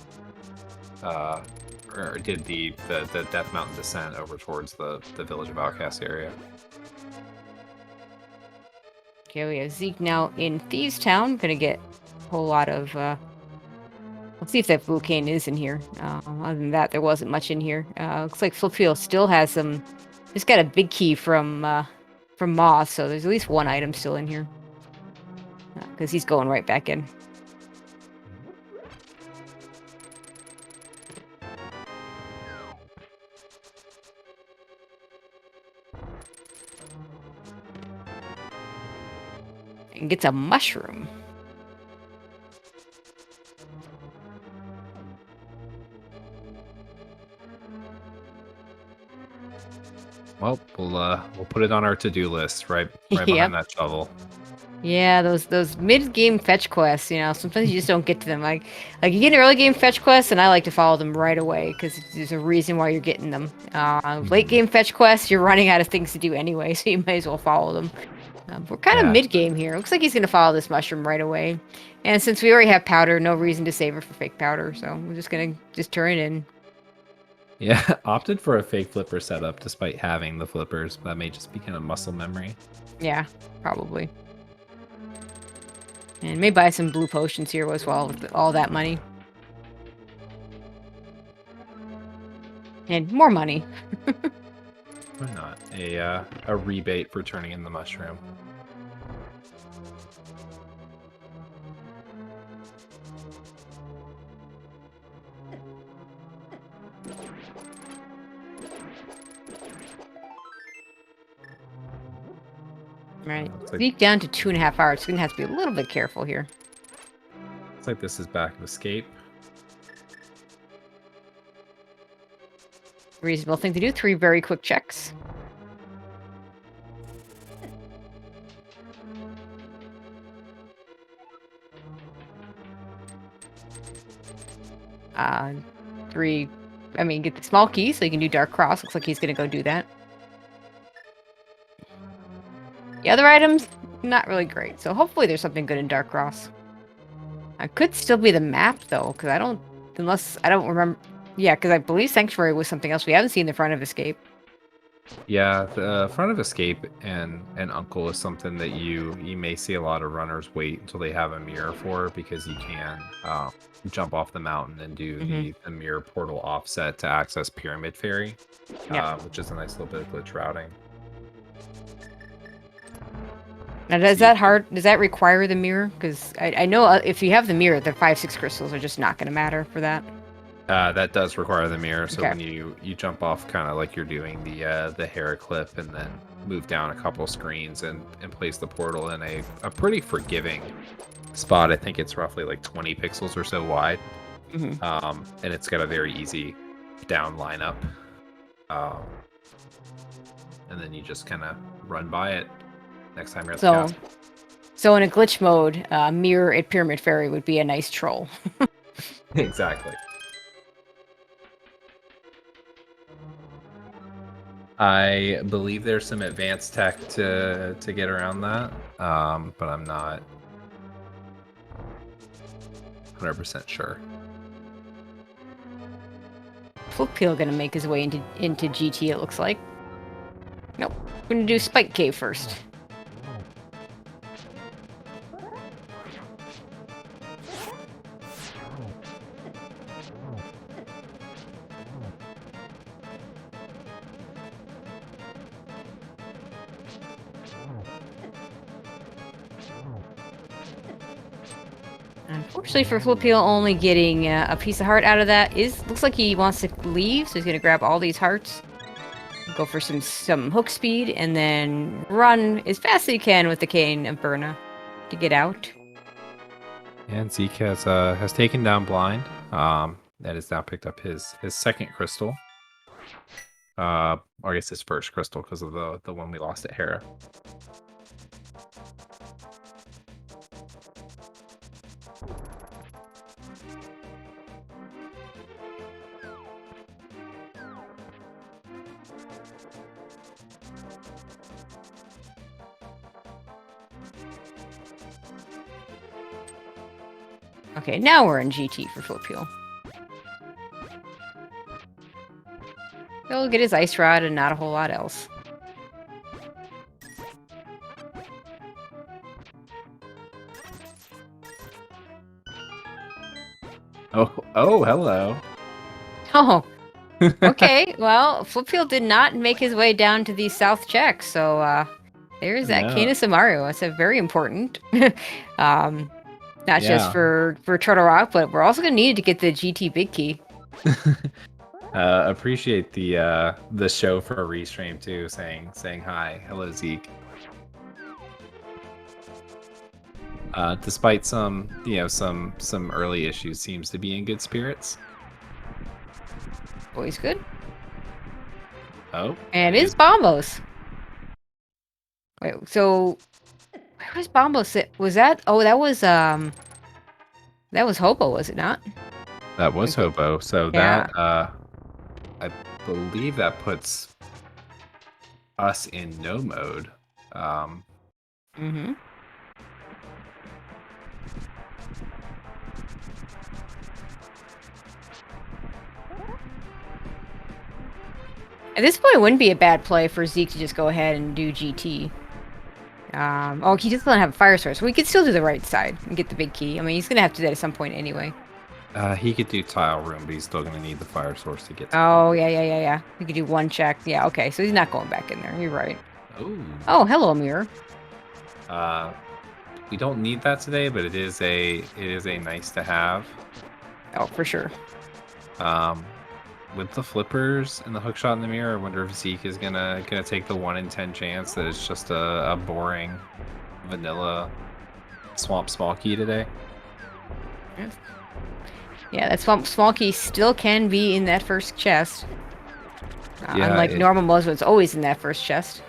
or did the Death Mountain descent over towards the Village of Outcasts area. Okay, we have Zeke now in Thieves Town. Gonna get a whole lot of. Let's see if that Vulcane is in here. Other than that, there wasn't much in here. Looks like Flipheal still has some. He's got a big key from Moss, so there's at least one item still in here. Because he's going right back in. And gets a mushroom. Well, we'll put it on our to-do list, right behind that shovel. Yeah, those mid-game fetch quests, you know, sometimes you just don't get to them. Like you get an early game fetch quests, and I like to follow them right away because there's a reason why you're getting them. Late game fetch quests, you're running out of things to do anyway, so you might as well follow them. We're kind of mid-game here. Looks like he's going to follow this mushroom right away. And since we already have powder, no reason to save it for fake powder, so we're just going to turn it in. Yeah, opted for a fake flipper setup despite having the flippers. That may just be kind of muscle memory. Yeah, probably. And may buy some blue potions here as well with all that money. And more money. Why not? A rebate for turning in the mushroom. Right. Zeke down to 2.5 hours. Gonna have to be a little bit careful here. Looks like this is back of escape. Reasonable thing to do. 3 very quick checks. Uh, 3. I mean, get the small key so you can do Dark Cross. Looks like he's gonna go do that. The other items, not really great. So hopefully there's something good in Dark Cross. It could still be the map though, because I don't remember. Yeah, because I believe Sanctuary was something else. We haven't seen the front of Escape. Yeah, the front of Escape and Uncle is something that you may see a lot of runners wait until they have a mirror for, because you can jump off the mountain and do the mirror portal offset to access Pyramid Fairy, which is a nice little bit of glitch routing. Now, does that require the mirror? Because I know if you have the mirror, the 5-6 crystals are just not going to matter for that. That does require the mirror. So Okay. when you jump off, kind of like you're doing the hair clip, and then move down a couple screens and place the portal in a pretty forgiving spot. I think it's roughly like 20 pixels or so wide, and it's got a very easy down lineup. And then you just kind of run by it next time you're at the castle. So in a glitch mode, mirror at Pyramid Fairy would be a nice troll. Exactly. I believe there's some advanced tech to get around that, but I'm not 100% sure. Flipheal gonna make his way into GT, it looks like. Nope. We're gonna do Spike Cave first. Unfortunately for Flipheal, only getting a piece of heart out of that looks like he wants to leave, so he's gonna grab all these hearts, go for some hook speed, and then run as fast as he can with the Cane of Berna to get out. And Zeke has taken down Blind. That has now picked up his second crystal. Or I guess his first crystal, because of the one we lost at Hera. Okay, now we're in GT for Flipheal. He'll get his Ice Rod and not a whole lot else. Oh, hello. Oh, okay. Well, Flipheal did not make his way down to the South Check, so there's that Cane of Samario. That's a very important. Not just for Turtle Rock, but we're also gonna need it to get the GT Big Key. Appreciate the show for a restream too, saying hi, hello Zeke. Despite some early issues, seems to be in good spirits. Always good. Oh, and it's Bombos. Wait, so where was Bombos? Was that? Oh, that was Hobo, was it not? That was Hobo. So that I believe that puts us in no mode. At this point, it wouldn't be a bad play for Zeke to just go ahead and do GT. Oh, he just doesn't have a fire source. We could still do the right side and get the big key. I mean, he's gonna have to do that at some point anyway. He could do tile room, but he's still gonna need the fire source to get to Oh, yeah. He could do one check. Yeah, okay, so he's not going back in there. You're right. Ooh. Oh, hello, mirror. We don't need that today, but it is a nice to have. Oh, for sure. With the flippers and the hookshot in the mirror, I wonder if Zeke is gonna take the 1 in 10 chance that it's just a boring vanilla swamp small key today. Yeah, that swamp small key still can be in that first chest. Yeah, Unlike normal modes, it's always in that first chest.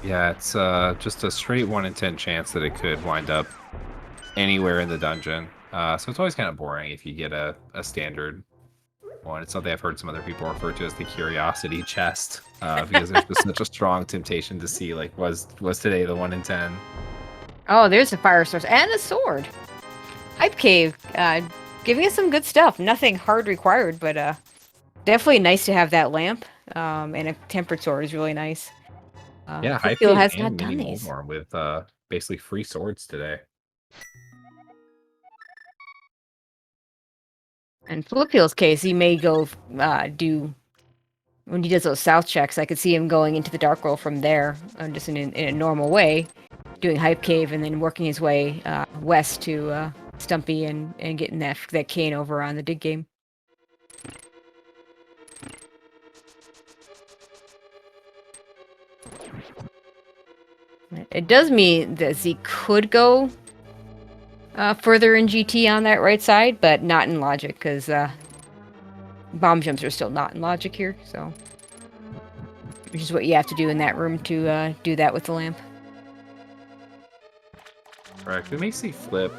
Yeah, it's just a straight 1 in 10 chance that it could wind up anywhere in the dungeon. So it's always kind of boring if you get a standard one. It's something I've heard some other people refer to as the curiosity chest, because there's just such a strong temptation to see, like, was today the 1 in 10? Oh, there's a fire source and a sword. Hype Cave, giving us some good stuff. Nothing hard required, but definitely nice to have that lamp. And a tempered sword is really nice. Yeah, Hype Flipheal Cave has and not done Mini these. Moldworm with basically free swords today. In Flipheal's case, he may go do when he does those south checks. I could see him going into the Dark World from there, just in a normal way, doing Hype Cave and then working his way west to Stumpy and getting that cane over on the dig game. It does mean that Zeke could go further in GT on that right side, but not in Logic, because bomb jumps are still not in Logic here, so... Which is what you have to do in that room to do that with the lamp. Correct. We may see Flip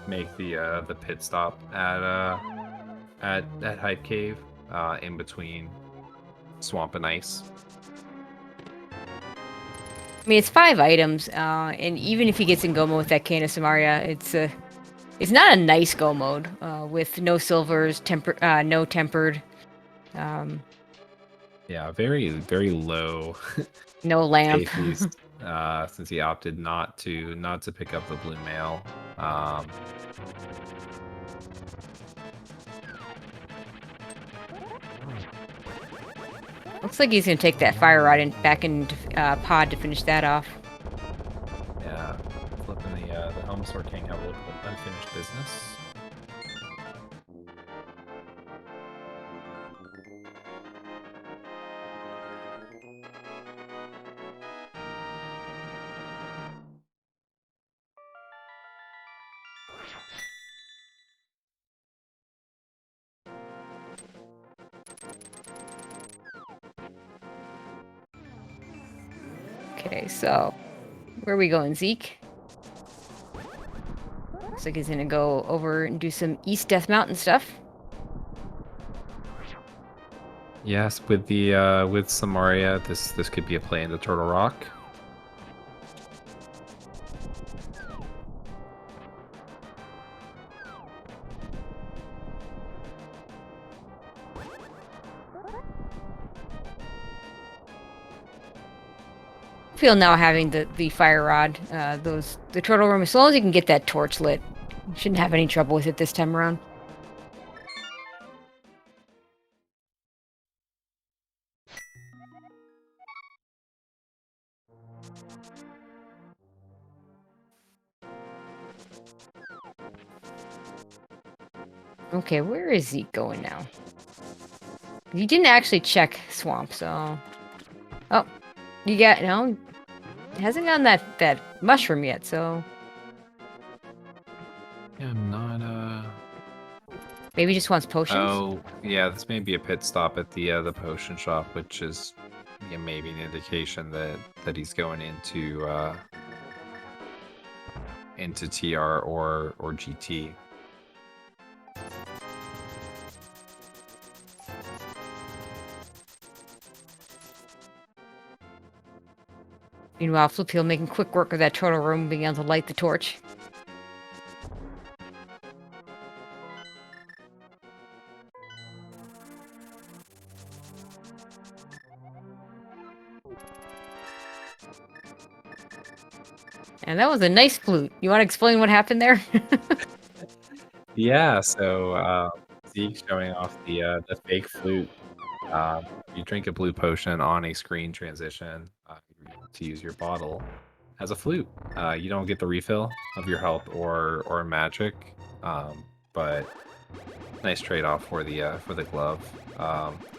make the pit stop at Hype Cave, in between Swamp and Ice. I mean, it's 5 items, and even if he gets in go mode with that Cane of Samaria, it's not a nice go mode with no silvers, no tempered, Yeah, very very low no lamp. safeties, since he opted not to pick up the blue mail. Looks like he's gonna take that fire rod back into pod to finish that off. Yeah, Flip and the Helmsword King have a little bit of unfinished business. Okay, so where are we going, Zeke? Looks like he's gonna go over and do some East Death Mountain stuff. Yes, with with Samaria, this could be a play into Turtle Rock. Feel now having the fire rod, the turtle room, as long as you can get that torch lit, you shouldn't have any trouble with it this time around. Okay, where is Zeke going now? He didn't actually check swamp, so... Oh, you got... No, hasn't gotten that mushroom yet, so... Yeah, I'm not Maybe he just wants potions? Oh, yeah, this may be a pit stop at the potion shop, which is, yeah, maybe an indication that he's going into TR or GT. Meanwhile, Flipheal making quick work of that turtle room, being able to light the torch. And that was a nice flute. You want to explain what happened there? Yeah, so Zeke showing off the fake flute. You drink a blue potion on a screen transition to use your bottle as a flute. You don't get the refill of your health or magic, but nice trade-off for the glove.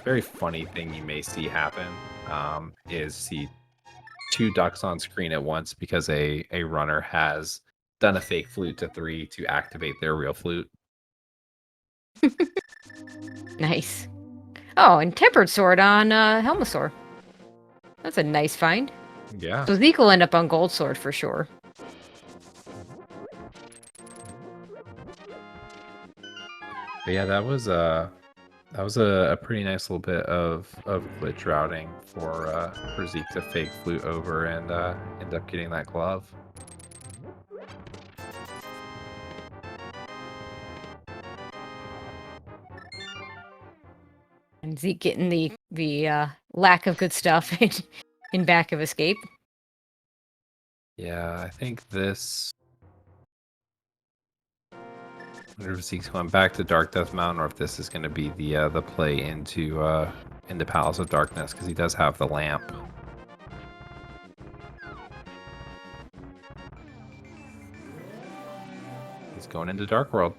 Very funny thing you may see happen is see 2 ducks on screen at once because a runner has done a fake flute to 3 to activate their real flute. Nice. Oh, and Tempered Sword on Helmasaur. That's a nice find. Yeah. So Zeke will end up on Gold Sword for sure. But yeah, that was a pretty nice little bit of glitch routing for Zeke to fake flute over and end up getting that glove. And Zeke getting the lack of good stuff in back of Escape. Yeah, I think this. I wonder if Zeke's going back to Dark Death Mountain, or if this is going to be the play into Palace of Darkness, because he does have the lamp. He's going into Dark World.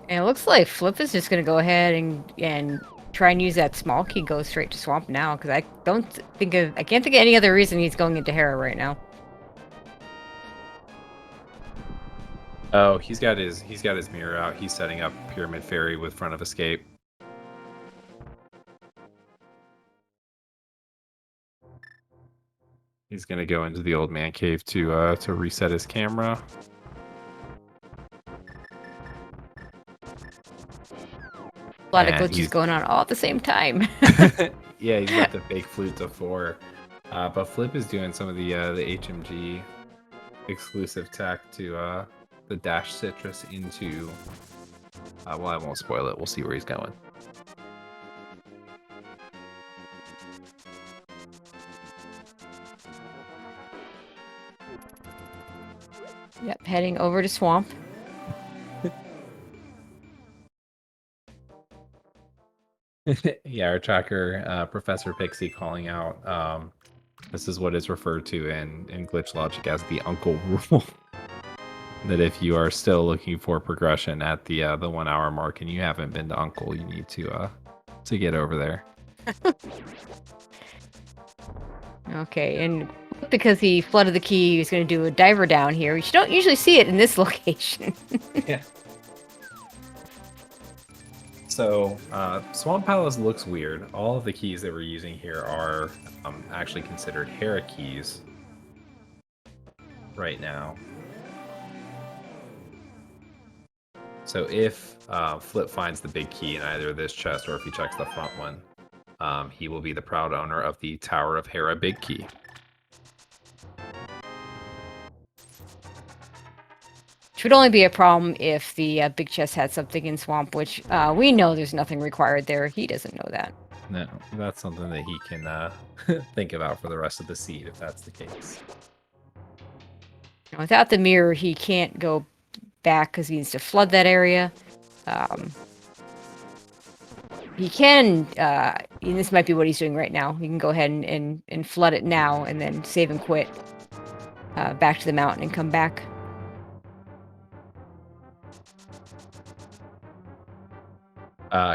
And it looks like Flip is just going to go ahead and try and use that small key, go straight to Swamp now, because I can't think of any other reason he's going into Hera right now. Oh, he's got his mirror out. He's setting up Pyramid Fairy with Front of Escape. He's gonna go into the old man cave to reset his camera. A lot of glitches going on all at the same time. Yeah, he's got the fake flute to 4. But Flip is doing some of the HMG exclusive tech to the dash citrus into. Well, I won't spoil it. We'll see where he's going. Yep, heading over to Swamp. Yeah, our tracker, Professor Pixie, calling out. This is what is referred to in glitch logic as the uncle rule. That if you are still looking for progression at the 1 hour mark and you haven't been to Uncle, you need to get over there. Okay, and because he flooded the key, he's going to do a diver down here, which you don't usually see it in this location. Yeah. So, Swamp Palace looks weird. All of the keys that we're using here are actually considered Hera keys right now. So if Flip finds the big key in either this chest or if he checks the front one, he will be the proud owner of the Tower of Hera big key. Which would only be a problem if the big chest had something in Swamp, which we know there's nothing required there. He doesn't know that. No, that's something that he can think about for the rest of the seed, if that's the case. Without the mirror, he can't go back because he needs to flood that area. He can, and this might be what he's doing right now. He can go ahead and flood it now and then save and quit back to the mountain and come back.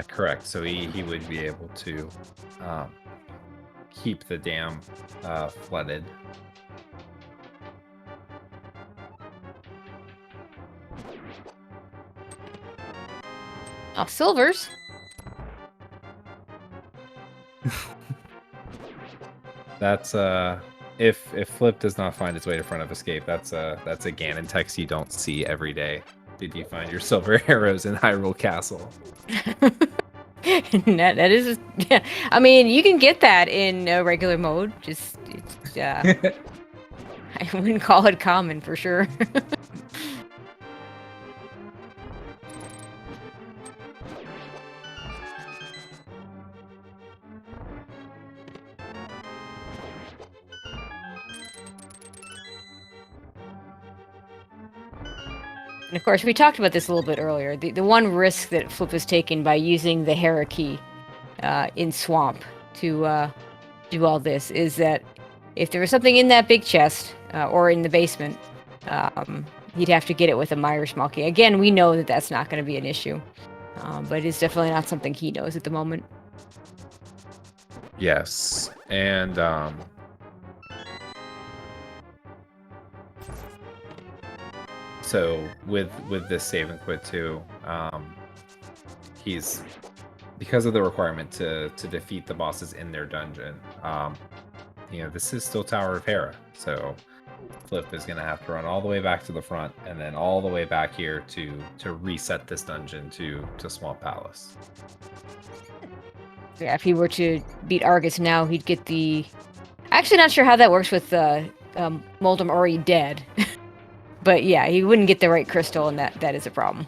Correct. So he would be able to keep the dam flooded. Oh, silvers. That's if Flip does not find his way to Front of Escape, that's a Ganon text you don't see every day. Did you find your silver arrows in Hyrule Castle? that is, yeah. I mean, you can get that in regular mode. Just, I wouldn't call it common for sure. And of course, we talked about this a little bit earlier. The one risk that Flip is taking by using the Hera key in Swamp to do all this is that if there was something in that big chest or in the basement, he'd have to get it with a Myra small key. Again, we know that that's not going to be an issue, but it's definitely not something he knows at the moment. Yes, and so with this save and quit too, he's because of the requirement to defeat the bosses in their dungeon, this is still Tower of Hera, so Flip is gonna have to run all the way back to the front and then all the way back here to reset this dungeon to Swamp Palace. Yeah, if he were to beat Argus now, he'd get the... Actually, not sure how that works with Moldrum already dead. But yeah, he wouldn't get the right crystal, and that is a problem.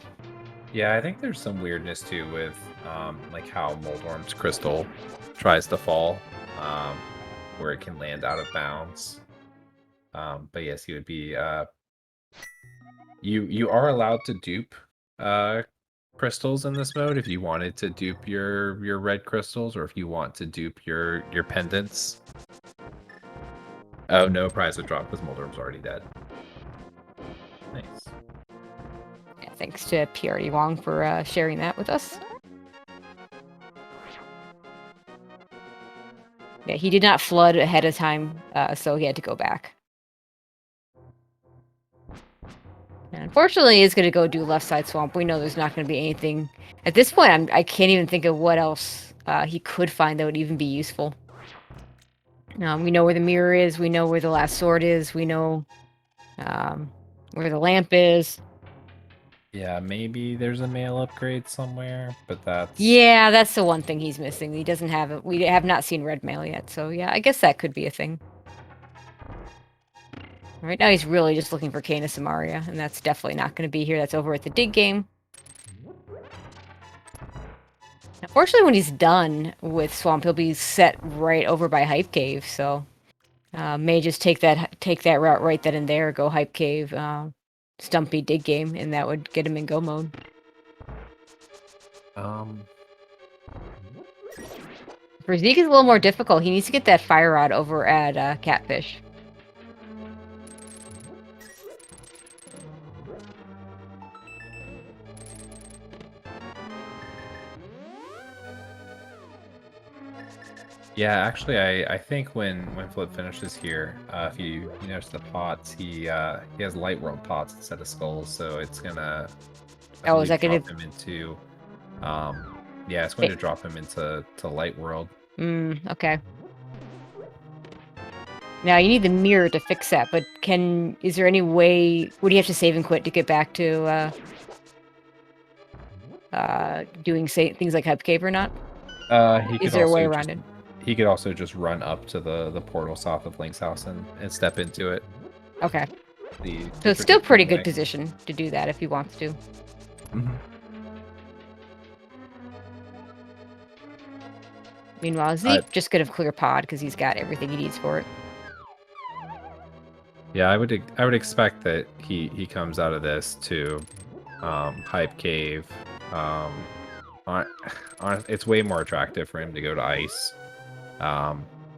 Yeah, I think there's some weirdness too with like how Moldorm's crystal tries to fall, where it can land out of bounds. But yes, he would be. You are allowed to dupe crystals in this mode if you wanted to dupe your red crystals, or if you want to dupe your pendants. Oh, no prize would drop because Moldorm's already dead. Nice. Yeah, thanks to PRD Wong for sharing that with us. Yeah, he did not flood ahead of time, so he had to go back. And unfortunately, he's going to go do left side swamp. We know there's not going to be anything. At this point, I can't even think of what else he could find that would even be useful. We know where the mirror is. We know where the last sword is. We know where the lamp is. Yeah, maybe there's a mail upgrade somewhere, but that's... Yeah, that's the one thing he's missing. He doesn't have it. We have not seen red mail yet, so yeah, I guess that could be a thing. Right now he's really just looking for Kena Samaria, and that's definitely not going to be here. That's over at the dig game. Unfortunately, when he's done with Swamp, he'll be set right over by Hype Cave, so... may just take that route right then and there, go Hype Cave, Stumpy dig game, and that would get him in go mode. For Zeke, it's a little more difficult. He needs to get that fire rod over at Catfish. Yeah, actually, I think when Flip finishes here, if you notice the pots, he has light world pots instead of skulls, so it's gonna Is that gonna drop him into yeah, it's going to drop him into light world. Okay. Now you need the mirror to fix that, but is there any way? Would he have to save and quit to get back to doing things like Hype Cave or not? Is there a way around it? He could also just run up to the portal south of Link's house and step into it. Okay. So it's still pretty good position to do that if he wants to. Mm-hmm. Meanwhile, Zeke just gonna clear pod because he's got everything he needs for it. Yeah, I would expect that he comes out of this to Hype Cave. It's way more attractive for him to go to ice.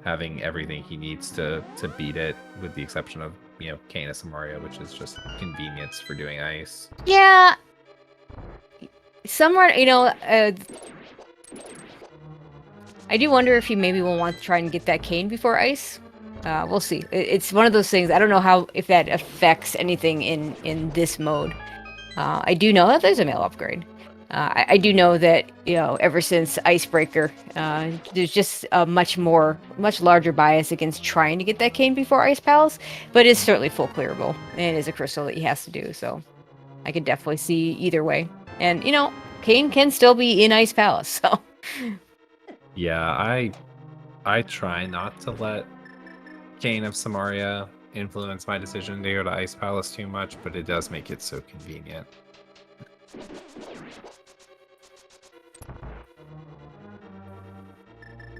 Having everything he needs to beat it, with the exception of Kena Samaria, which is just convenience for doing ice. Yeah, somewhere I do wonder if he maybe will want to try and get that cane before ice. We'll see. It's one of those things. I don't know if that affects anything in this mode. I do know that there's a mail upgrade. I do know that, ever since Icebreaker, there's just a much larger bias against trying to get that cane before Ice Palace, but it's certainly full clearable, and it is a crystal that he has to do, so I could definitely see either way. And, cane can still be in Ice Palace, so... Yeah, I try not to let Cane of Samaria influence my decision to go to Ice Palace too much, but it does make it so convenient.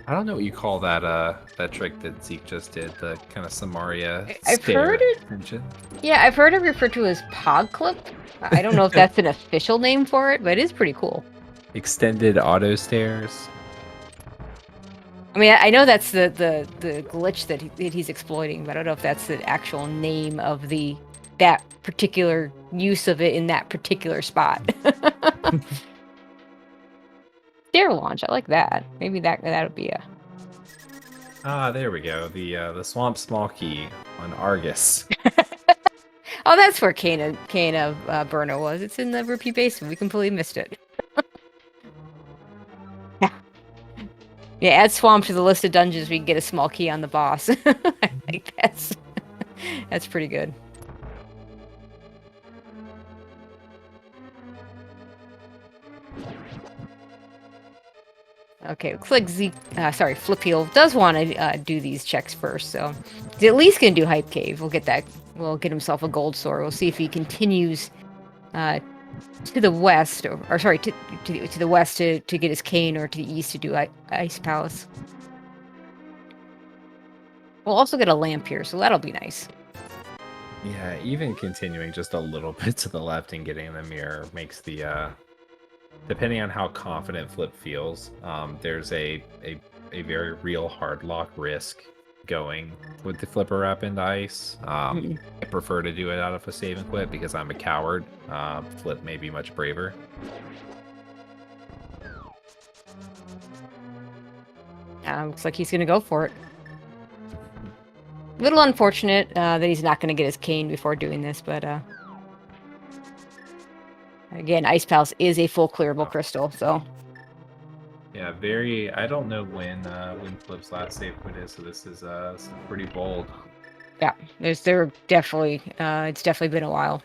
I don't know what you call that trick that Zeke just did, the kind of Samaria I've heard it. Engine. Yeah, I've heard it referred to as Pog Clip. I don't know if that's an official name for it, but it is pretty cool. Extended auto stairs. I mean, I know that's the glitch that he's exploiting, but I don't know if that's the actual name of that particular use of it in that particular spot. Stair launch, I like that. Maybe that would be a... Ah, there we go. The Swamp Small Key on Argus. Oh, that's where Kana Burner was. It's in the Rupee Basin. We completely missed it. Yeah, add swamp to the list of dungeons. We can get a small key on the boss. I think that's pretty good. Okay, looks like Zeke, Flipheal does want to do these checks first, so he's at least gonna do Hype Cave. We'll get that. We'll get himself a gold sword. We'll see if he continues to the west, or sorry, to the west to get his cane, or to the east to do Ice Palace. We'll also get a lamp here, so that'll be nice. Yeah, even continuing just a little bit to the left and getting the mirror makes the depending on how confident Flip feels, there's a very real hard lock risk going with the flipper wrap into ice. I prefer to do it out of a save and quit because I'm a coward. Flip may be much braver. Looks like he's gonna go for it. A little unfortunate that he's not gonna get his cane before doing this, but again, Ice Palace is a full clearable crystal, so. Yeah, very. I don't know when Flip's last save quit is, so this is pretty bold. Yeah, there definitely it's definitely been a while.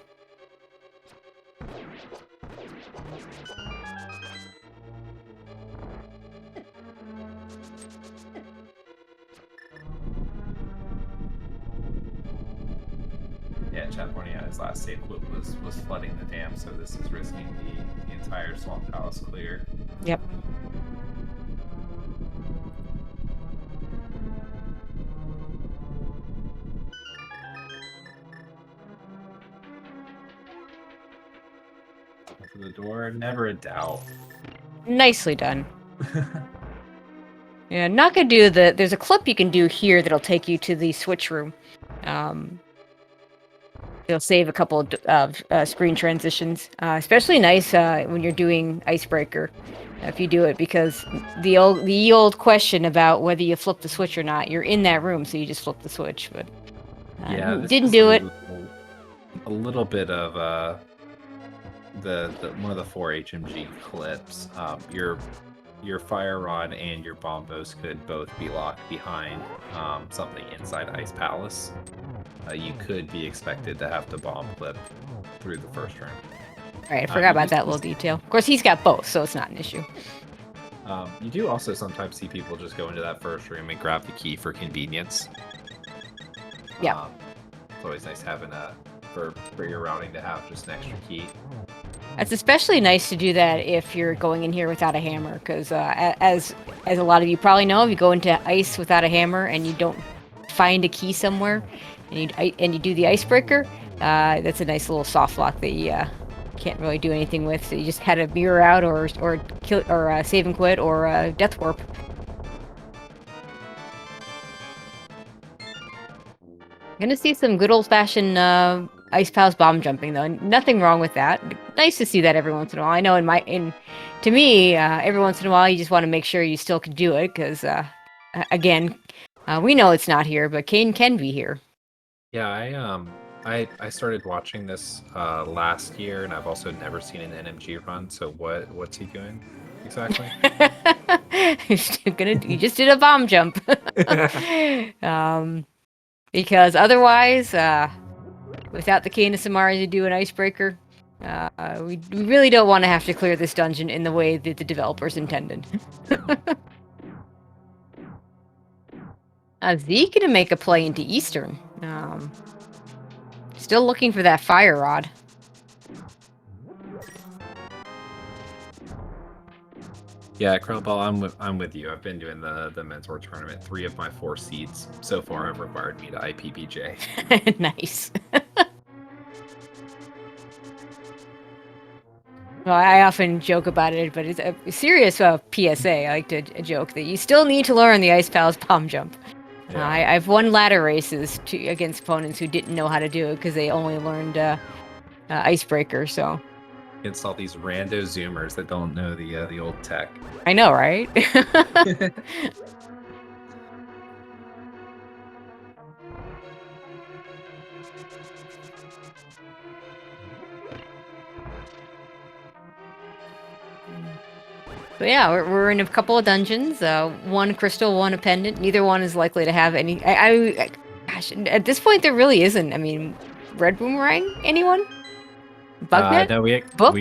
Yeah, chat pointing out his last save quit was flooding the dam, so this is risking the entire Swamp Palace clear. Yep. For the door, never a doubt. Nicely done. Yeah, not gonna do there's a clip you can do here that'll take you to the switch room. It'll save a couple of screen transitions. Especially nice when you're doing Icebreaker, if you do it, because the old question about whether you flip the switch or not, you're in that room, so you just flip the switch. But yeah, didn't do it. A little bit of the one of the 4 HMG clips. Your fire rod and your bombos could both be locked behind something inside Ice Palace. You could be expected to have to bomb Flip through the first room. Alright, I forgot about that little detail. Of course, he's got both, so it's not an issue. You do also sometimes see people just go into that first room and grab the key for convenience. Yeah. It's always nice having for your routing to have just an extra key. It's especially nice to do that if you're going in here without a hammer, because as a lot of you probably know, if you go into ice without a hammer and you don't find a key somewhere, and you do the icebreaker, that's a nice little soft lock that you can't really do anything with. So you just had to mirror out, or kill, or save and quit, or death warp. Gonna see some good old-fashioned Ice Palace bomb jumping, though. Nothing wrong with that. Nice to see that every once in a while. I know to me, every once in a while, you just want to make sure you still can do it, because again, we know it's not here, but Kane can be here. Yeah, I started watching this last year, and I've also never seen an NMG run. So what's he doing exactly? You just did a bomb jump. Because otherwise, without the Cane of Samari to do an icebreaker, we really don't want to have to clear this dungeon in the way that the developers intended. Zeke gonna make a play into Eastern. Still looking for that fire rod. Yeah, Krellball, I'm with you. I've been doing the Mentor tournament. 3 of my 4 seeds so far have required me to IPBJ. Nice. Well, I often joke about it, but it's a serious PSA. I like to joke that you still need to learn the Ice Palace bomb jump. Yeah. I've won ladder races against opponents who didn't know how to do it because they only learned Icebreaker, so... Against all these rando zoomers that don't know the old tech. I know, right? So yeah, we're in a couple of dungeons. One crystal, one a pendant. Neither one is likely to have any. Gosh, at this point there really isn't. I mean, red boomerang? Anyone? Bugnet? No, Book?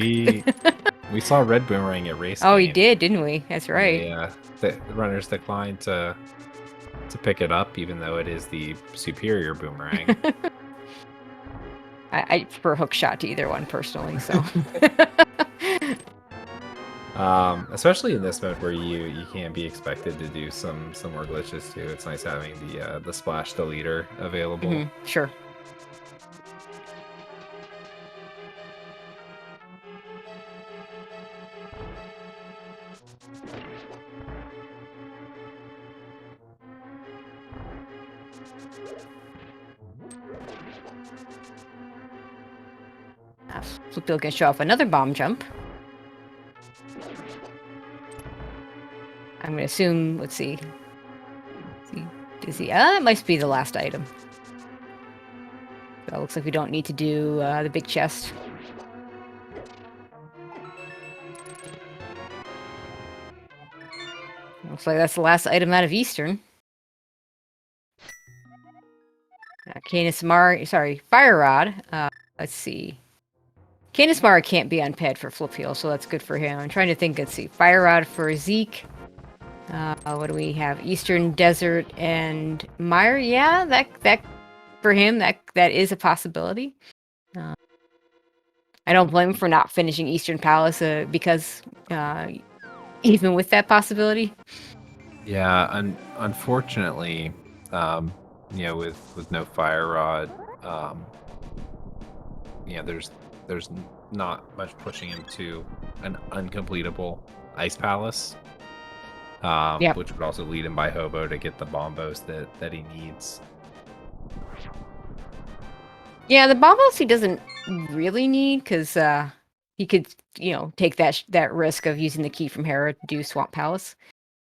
we saw Red Boomerang at race Oh, he game. did, didn't we? That's right. The runners declined to pick it up, even though it is the superior boomerang. I prefer hook shot to either one personally. So. Especially in this mode where you can be expected to do some more glitches too. It's nice having the splash deleter available. Mm-hmm. Sure. Flipheal can show off another bomb jump. I'm gonna assume. Let's see. Does he? It might be the last item. So it looks like we don't need to do the big chest. Looks like that's the last item out of Eastern. Fire Rod. Let's see. Canis Mara can't be on ped for Flipheal, so that's good for him. I'm trying to think. Let's see. Fire Rod for Zeke. What do we have? Eastern Desert and Mire. Yeah, that for him that is a possibility. I don't blame him for not finishing Eastern Palace because even with that possibility. Yeah, unfortunately, with no fire rod, there's not much pushing him to an uncompletable ice palace. Which would also lead him by hobo to get the bombos that he needs. Yeah, the bombos he doesn't really need because he could take that risk of using the key from Hera to do Swamp Palace.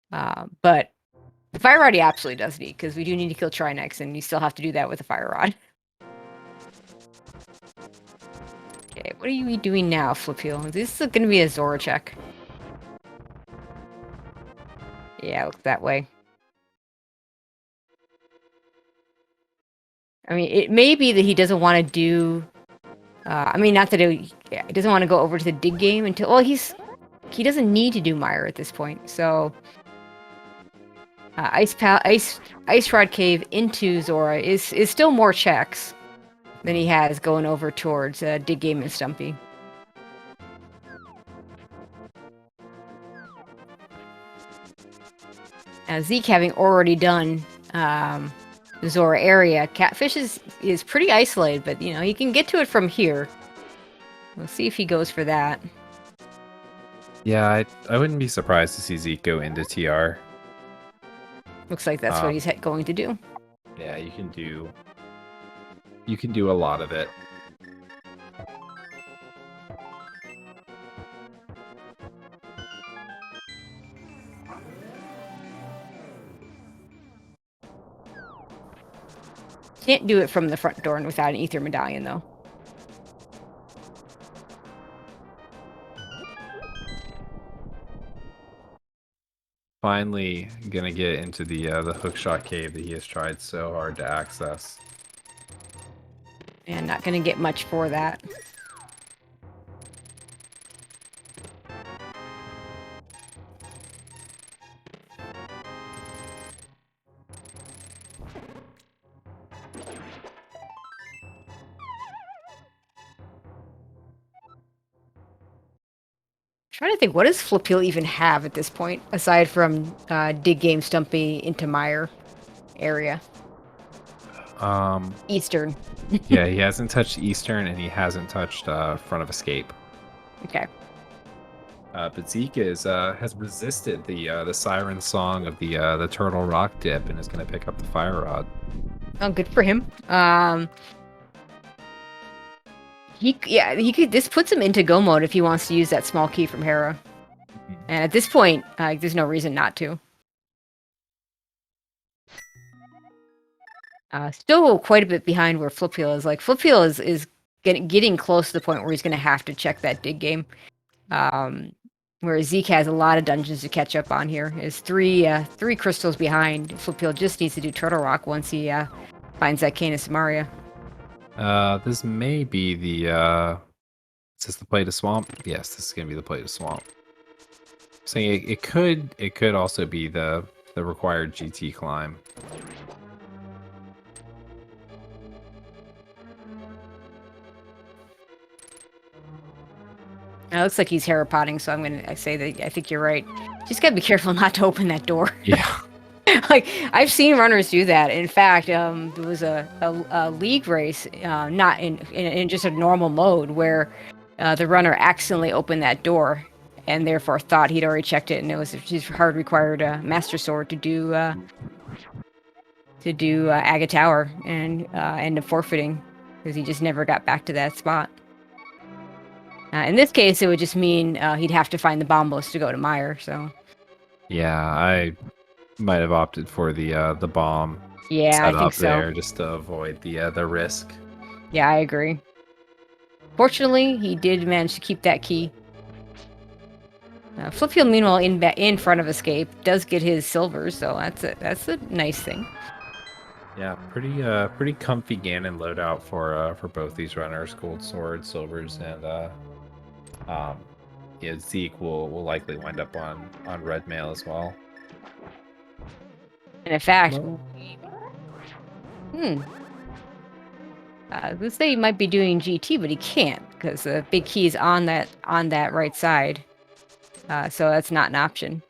But the Fire Rod he absolutely does need because we do need to kill Trinex, and you still have to do that with a Fire Rod. Okay, what are you doing now, Flipheal? This is going to be a Zora check. Yeah, look that way. I mean, it may be that he doesn't want to do... not that he doesn't want to go over to the dig game until... Well, he doesn't need to do Mire at this point, so... Ice Rod Cave into Zora is still more checks than he has going over towards dig game and Stumpy. Zeke having already done Zora area, Catfish is pretty isolated, but he can get to it from here. We'll see if he goes for that. Yeah, I wouldn't be surprised to see Zeke go into TR. Looks like that's what he's going to do. Yeah, you can do a lot of it. Can't do it from the front door and without an ether medallion, though. Finally gonna get into the hookshot cave that he has tried so hard to access. And not gonna get much for that. Trying to think, what does Flipheal even have at this point, aside from dig game Stumpy into Mire area? Eastern. Yeah, he hasn't touched Eastern, and he hasn't touched Front of Escape. Okay. But Zeke has resisted the siren song of the Turtle Rock Dip and is going to pick up the Fire Rod. Oh, good for him. He could. This puts him into go mode if he wants to use that small key from Hera. And at this point, there's no reason not to. Still quite a bit behind where Flipheal is. Like, Flipheal is getting close to the point where he's going to have to check that dig game. Whereas Zeke has a lot of dungeons to catch up on here. Is three crystals behind. Flipheal just needs to do Turtle Rock once he finds that Canis Maria. This may be the is this the Play to Swamp? Yes, this is gonna be the Play to Swamp. Saying it could also be the required GT climb. It looks like he's herapotting, so I'm gonna say that I think you're right. Just gotta be careful not to open that door. Yeah. Like, I've seen runners do that. In fact, there was a league race, not in just a normal mode, where the runner accidentally opened that door, and therefore thought he'd already checked it, and it was just hard required Master Sword to do Aga Tower, and end up forfeiting because he just never got back to that spot. In this case, it would just mean he'd have to find the bombos to go to Meyer. So Yeah, I might have opted for the bomb yeah, I set think up so. there just to avoid the risk. Yeah, I agree. Fortunately, he did manage to keep that key. Flipheal, meanwhile, in front of Escape, does get his silvers, so that's a nice thing. Yeah, pretty comfy Ganon loadout for both these runners, gold sword, silvers, and yeah, Zeke will likely wind up on red mail as well. And in fact, Well, let's say he might be doing GT, but he can't because the big key is on that right side. So that's not an option.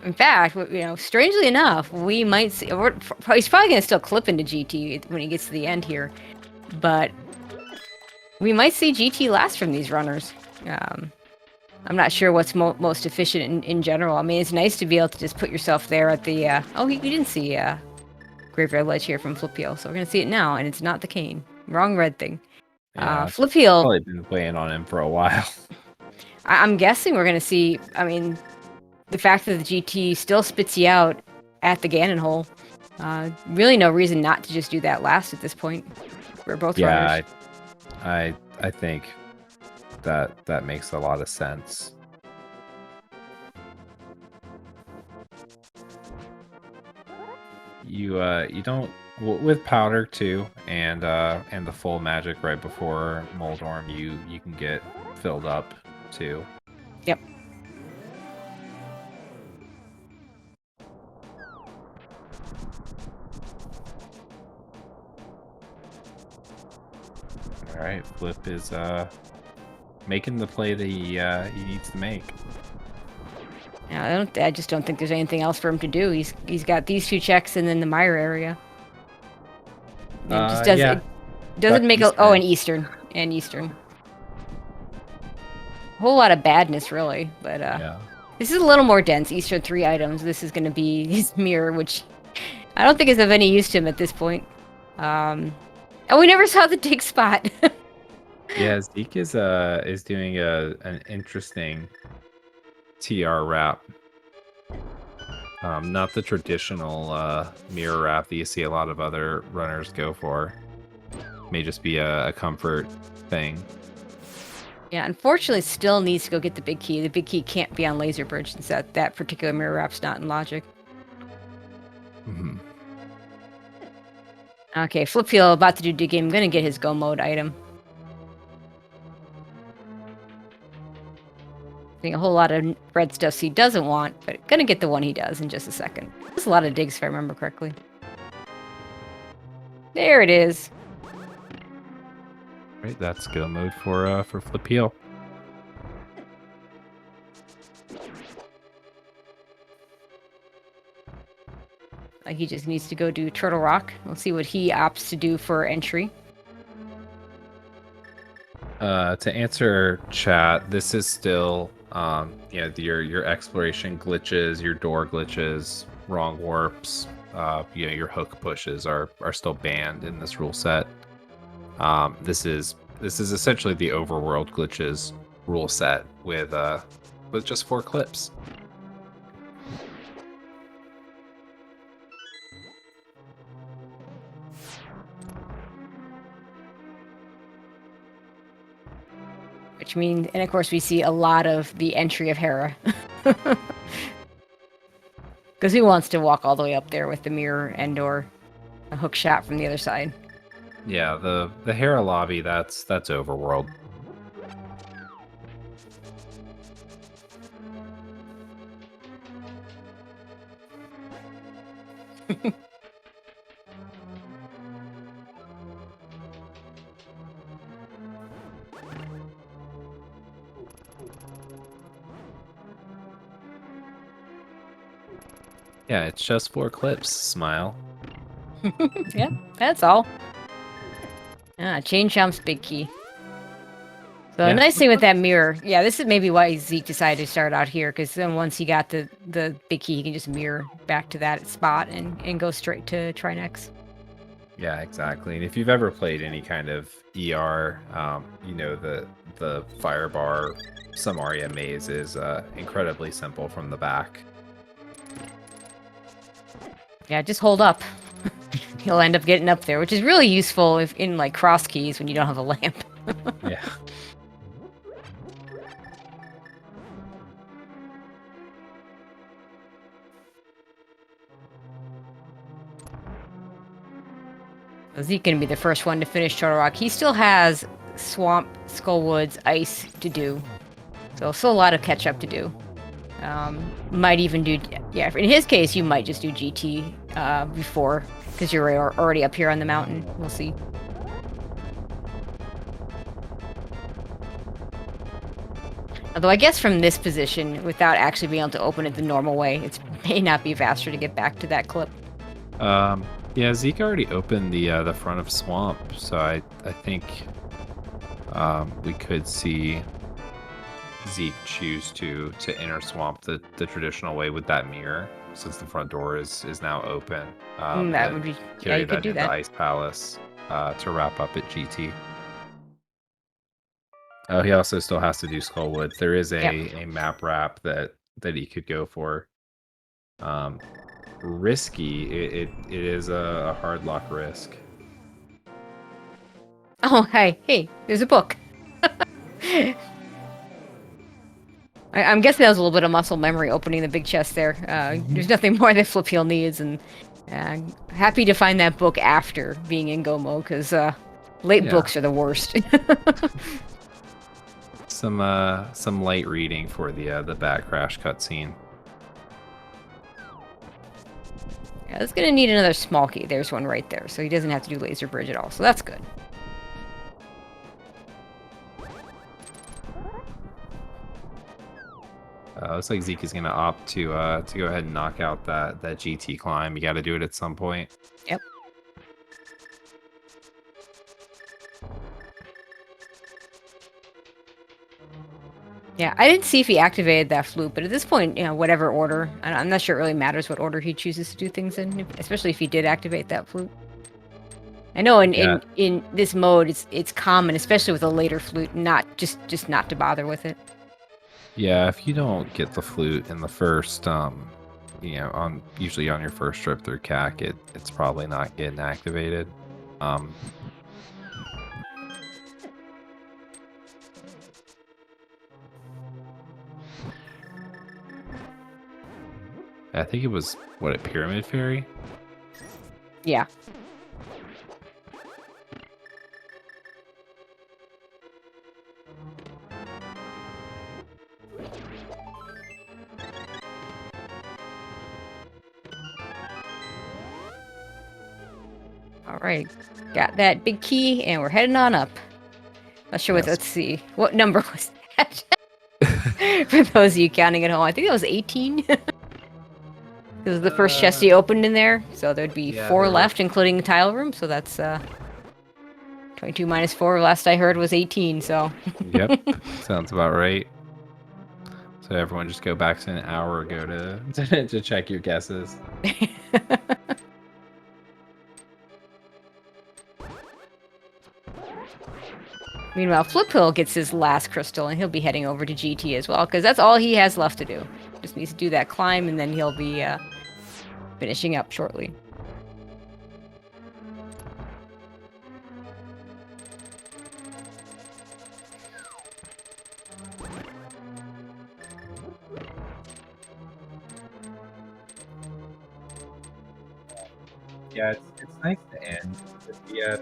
In fact, strangely enough, we might see. He's probably gonna still clip into GT when he gets to the end here, but we might see GT last from these runners. I'm not sure what's most efficient in general. I mean, it's nice to be able to just put yourself there at the. Oh, you didn't see Graveyard Ledge here from Flipheal, so we're gonna see it now, and it's not the cane. Wrong red thing. yeah, Flipheal. probably been playing on him for a while. I'm guessing we're gonna see. I mean, the fact that the GT still spits you out at the Ganon hole, really no reason not to just do that last at this point. We're both runners. I think that makes a lot of sense. You don't with powder too, and the full magic right before Moldorm, you can get filled up too. Yep. All right, Flip is making the play that he needs to make. I just don't think there's anything else for him to do. He's got these two checks and then the Mire area. It just doesn't. Yeah. It doesn't make Eastern. and Eastern. A whole lot of badness, really. But Yeah. this is a little more dense. Eastern 3 items. This is going to be his mirror, which I don't think is of any use to him at this point. And we never saw the dig spot. Yeah, Zeke is doing an interesting TR wrap. Not the traditional mirror wrap that you see a lot of other runners go for. May just be a comfort thing. Yeah, unfortunately, still needs to go get the big key. The big key can't be on Laser Bridge since that particular mirror wrap's not in Logic. Mm-hmm. Okay, Flipheal about to do dig game. I'm gonna get his go mode item. I think a whole lot of red stuff he doesn't want, but gonna get the one he does in just a second. There's a lot of digs if I remember correctly. There it is. Right, that's go mode for Flipheal. He just needs to go do Turtle Rock. We'll see what he opts to do for entry. To answer chat, this is still your exploration glitches, your door glitches, wrong warps, your hook pushes are still banned in this rule set. This is essentially the overworld glitches rule set with just 4 clips. Which means, and of course, we see a lot of the entry of Hera. Because who wants to walk all the way up there with the mirror and/or a hook shot from the other side? Yeah, the Hera lobby, that's overworld. Yeah, it's just 4 clips. Smile. Yeah, that's all. Chain Chomp's big key. So Yeah. a nice thing with that mirror, yeah, this is maybe why Zeke decided to start out here, because then once he got the big key, he can just mirror back to that spot and go straight to Trinex. Yeah, exactly. And if you've ever played any kind of ER, you know the fire bar Samaria maze is incredibly simple from the back. Yeah, just hold up. He'll end up getting up there, which is really useful if in like cross keys when you don't have a lamp. Yeah. Zeke gonna be the first one to finish Turtle Rock. He still has Swamp, Skullwoods, Ice to do. So still a lot of catch up to do. Might even do, yeah, in his case, you might just do GT before, because you're already up here on the mountain. We'll see. Although I guess from this position, without actually being able to open it the normal way, it may not be faster to get back to that clip. Yeah, Zeke already opened the front of Swamp, so I think we could see Zeke choose to enter Swamp the traditional way with that mirror, since the front door is now open. That would be, yeah, you could do into that. Ice Palace to wrap up at GT. Oh, he also still has to do Skullwood. There is a map wrap that he could go for. Risky. It is a hard lock risk. Oh, hey, there's a book. I'm guessing that was a little bit of muscle memory opening the big chest there. There's nothing more that Flipheal needs, and happy to find that book after being in Go mode, because late books are the worst. Some light reading for the Bat Crash cutscene. Yeah, it's gonna need another small key. There's one right there, so he doesn't have to do Laser Bridge at all. So that's good. Looks like Zeke is gonna opt to go ahead and knock out that GT climb. You got to do it at some point. Yep. Yeah, I didn't see if he activated that flute, but at this point, you know, whatever order, I'm not sure it really matters what order he chooses to do things in, especially if he did activate that flute. I know in this mode, it's common, especially with a later flute, not just not to bother with it. Yeah, if you don't get the flute in the first, you know, usually on your first trip through CAC, it's probably not getting activated. I think it was a Pyramid Fairy? Yeah. All right, got that big key, and we're heading on up. Not sure what. Let's see, what number was that? For those of you counting at home, I think it was 18. This is the first chest he opened in there, so there'd be 4 left, including the tile room. So that's 22 minus 4. Last I heard was 18. So. Yep, sounds about right. So everyone just go back to an hour ago to check your guesses. Meanwhile, Flipheal gets his last crystal, and he'll be heading over to GT as well, because that's all he has left to do. Just needs to do that climb, and then he'll be finishing up shortly. Yeah, it's nice to end with the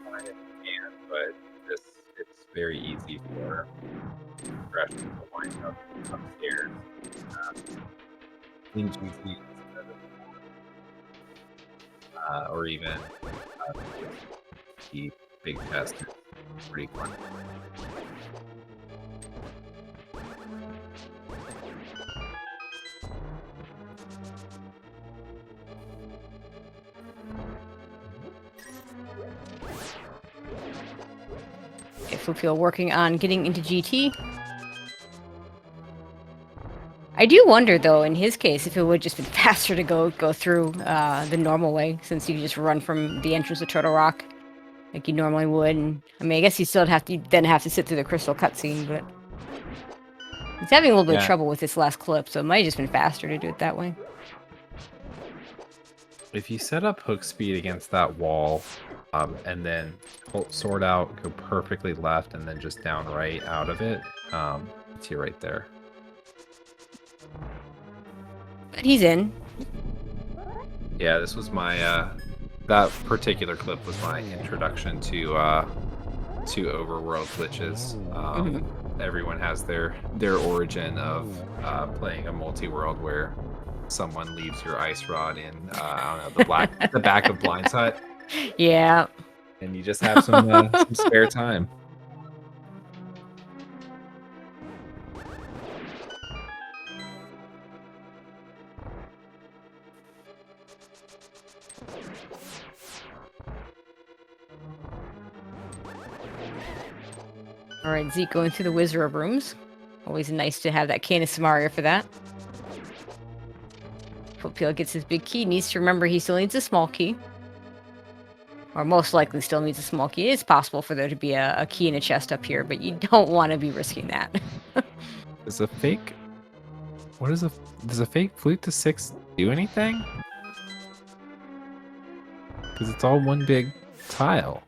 fine if you can, but it's very easy for progression to wind up upstairs in GT or even the big chest. It's pretty fun. If we feel working on getting into GT. I do wonder, though, in his case, if it would just been faster to go through the normal way, since you could just run from the entrance of Turtle Rock like you normally would. And I mean, I guess you still have to sit through the crystal cutscene, but he's having a little bit of trouble with this last clip, so it might have just been faster to do it that way. If you set up hook speed against that wall, and then sword out, go perfectly left, and then just down right out of it, it's you right there. But he's in. Yeah, this was my that particular clip was my introduction to overworld glitches. Everyone has their origin of playing a multi-world where someone leaves your ice rod in I don't know, the back of Blind's hut. Yeah. And you just have some spare time. All right, Zeke going through the Wizard rooms. Always nice to have that Cane of Samaria for that. Flipheal gets his big key. Needs to remember he still needs a small key. Or most likely still needs a small key. It's possible for there to be a key in a chest up here, but you don't want to be risking that. Does a fake... does a fake flute to 6 do anything? Because it's all one big tile.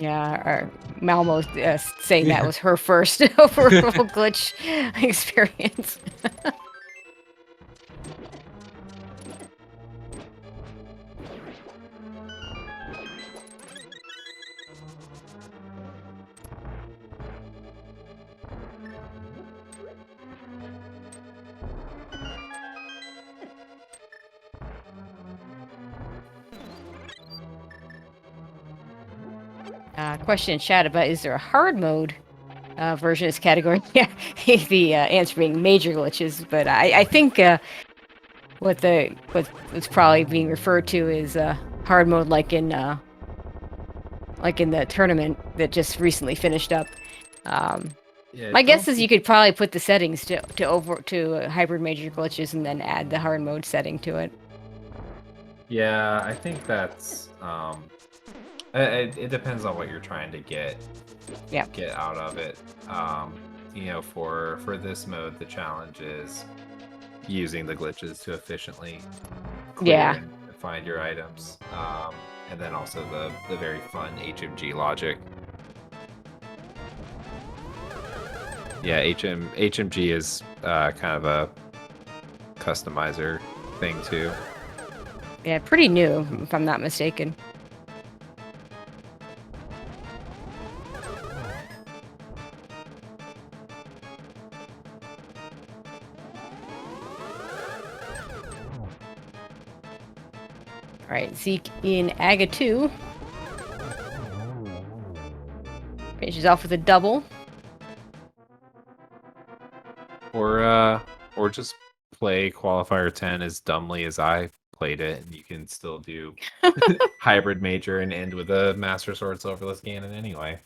Yeah, Malmo's saying that was her first overworld glitch experience. Question in chat about, is there a hard mode version of this category? Yeah, the answer being major glitches, but I think what's probably being referred to is hard mode like in the tournament that just recently finished up. Yeah, my guess is you could probably put the settings to hybrid major glitches and then add the hard mode setting to it. Yeah, I think that's it depends on what you're trying to get out of it. You know, for this mode, the challenge is using the glitches to efficiently clear and find your items, and then also the very fun HMG logic. Yeah, HMG is kind of a customizer thing too. Yeah, pretty new, if I'm not mistaken. All right, Zeke in Aga 2. Finishes off with a double. Or just play Qualifier 10 as dumbly as I played it, and you can still do hybrid major and end with a Master Sword Silverless Ganon anyway.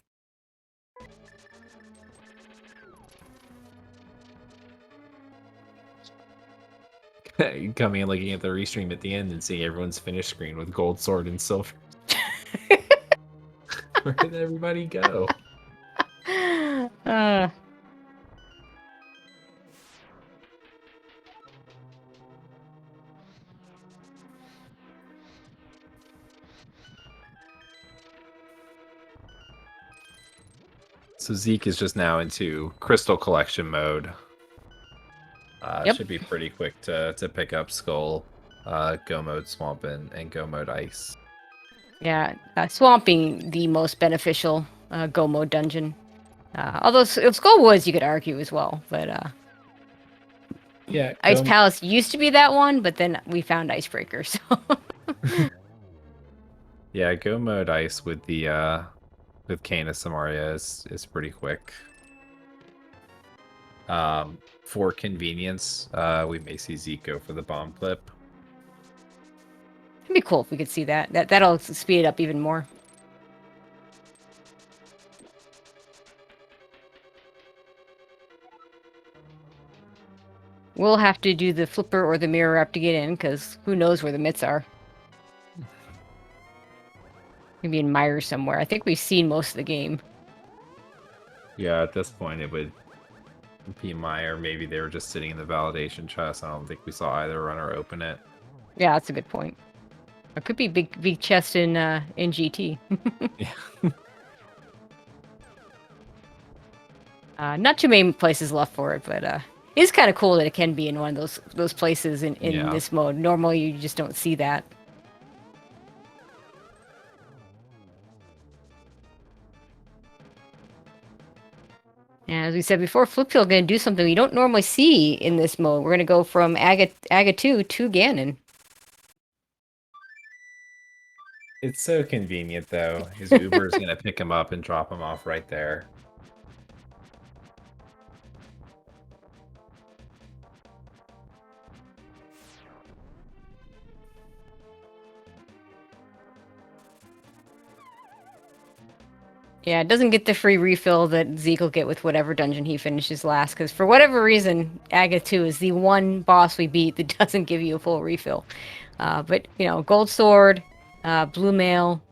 Coming and looking at the restream at the end and seeing everyone's finish screen with gold sword and silver. Where did everybody go? So Zeke is just now into crystal collection mode. Yep. Should be pretty quick to pick up Skull, Go Mode Swamp, and Go Mode Ice. Yeah, swamping the most beneficial go mode dungeon. Although Skull Woods you could argue as well, but Yeah, Ice Palace used to be that one, but then we found Icebreaker, so yeah, Go Mode Ice with the with Canis Samaria is pretty quick. For convenience, we may see Zeke go for the bomb clip. it'd be cool if we could see that. That'll speed it up even more. We'll have to do the flipper or the mirror up to get in, because who knows where the mitts are. Maybe in Mire somewhere. I think we've seen most of the game. Yeah, at this point it would be Meyer. Maybe they were just sitting in the validation chest. I don't think we saw either runner open it. Yeah, that's a good point. It could be big chest in GT. Yeah. Not too many places left for it, but it's kind of cool that it can be in one of those places in Yeah. this mode. Normally, you just don't see that. And as we said before, Flipheal going to do something we don't normally see in this mode. We're going to go from Aga 2 to Ganon. It's so convenient, though. His Uber is going to pick him up and drop him off right there. Yeah, it doesn't get the free refill that Zeke will get with whatever dungeon he finishes last, because for whatever reason, Aga 2 is the one boss we beat that doesn't give you a full refill. But, you know, Gold Sword, Blue Mail,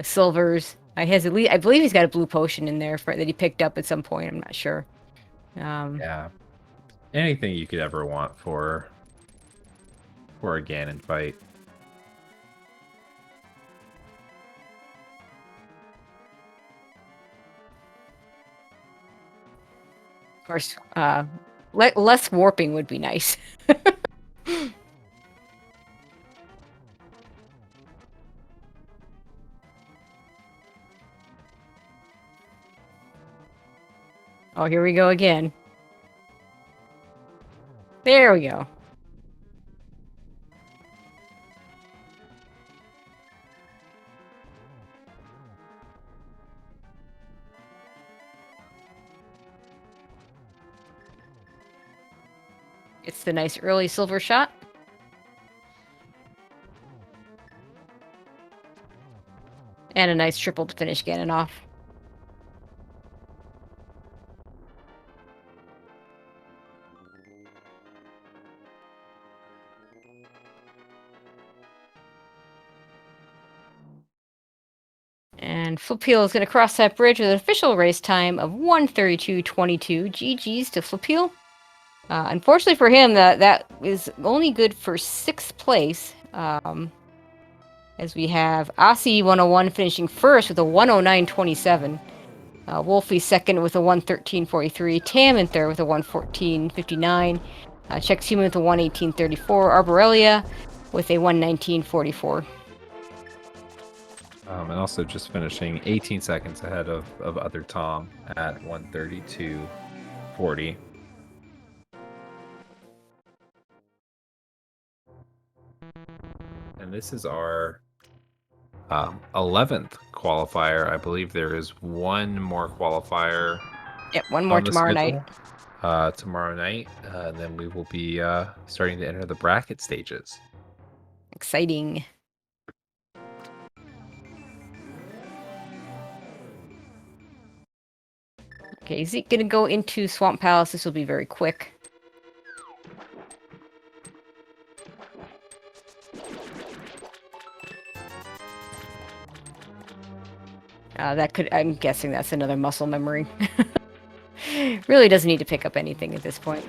Silvers. I believe he's got a blue potion in there that he picked up at some point. I'm not sure. Yeah. Anything you could ever want for a Ganon fight. Of course, less warping would be nice. Oh, here we go again. There we go. It's the nice early silver shot. And a nice triple to finish Ganon off. And Flipheal is going to cross that bridge with an official race time of 1:32.22. GG's to Flipheal. Unfortunately for him, that is only good for 6th place. As we have Aussie 101 finishing first with a 109.27. Wolfie second with a 113.43. Tam in third with a 114.59. Chex Human with a 118.34. Arborelia with a 119.44. And also just finishing 18 seconds ahead of other Tom at 132.40. And this is our 11th qualifier. I believe there is one more qualifier. Yep, one more tomorrow night. Tomorrow night, and then we will be starting to enter the bracket stages. Exciting. Okay, Zeke gonna go into Swamp Palace. This will be very quick. I'm guessing that's another muscle memory. Really doesn't need to pick up anything at this point.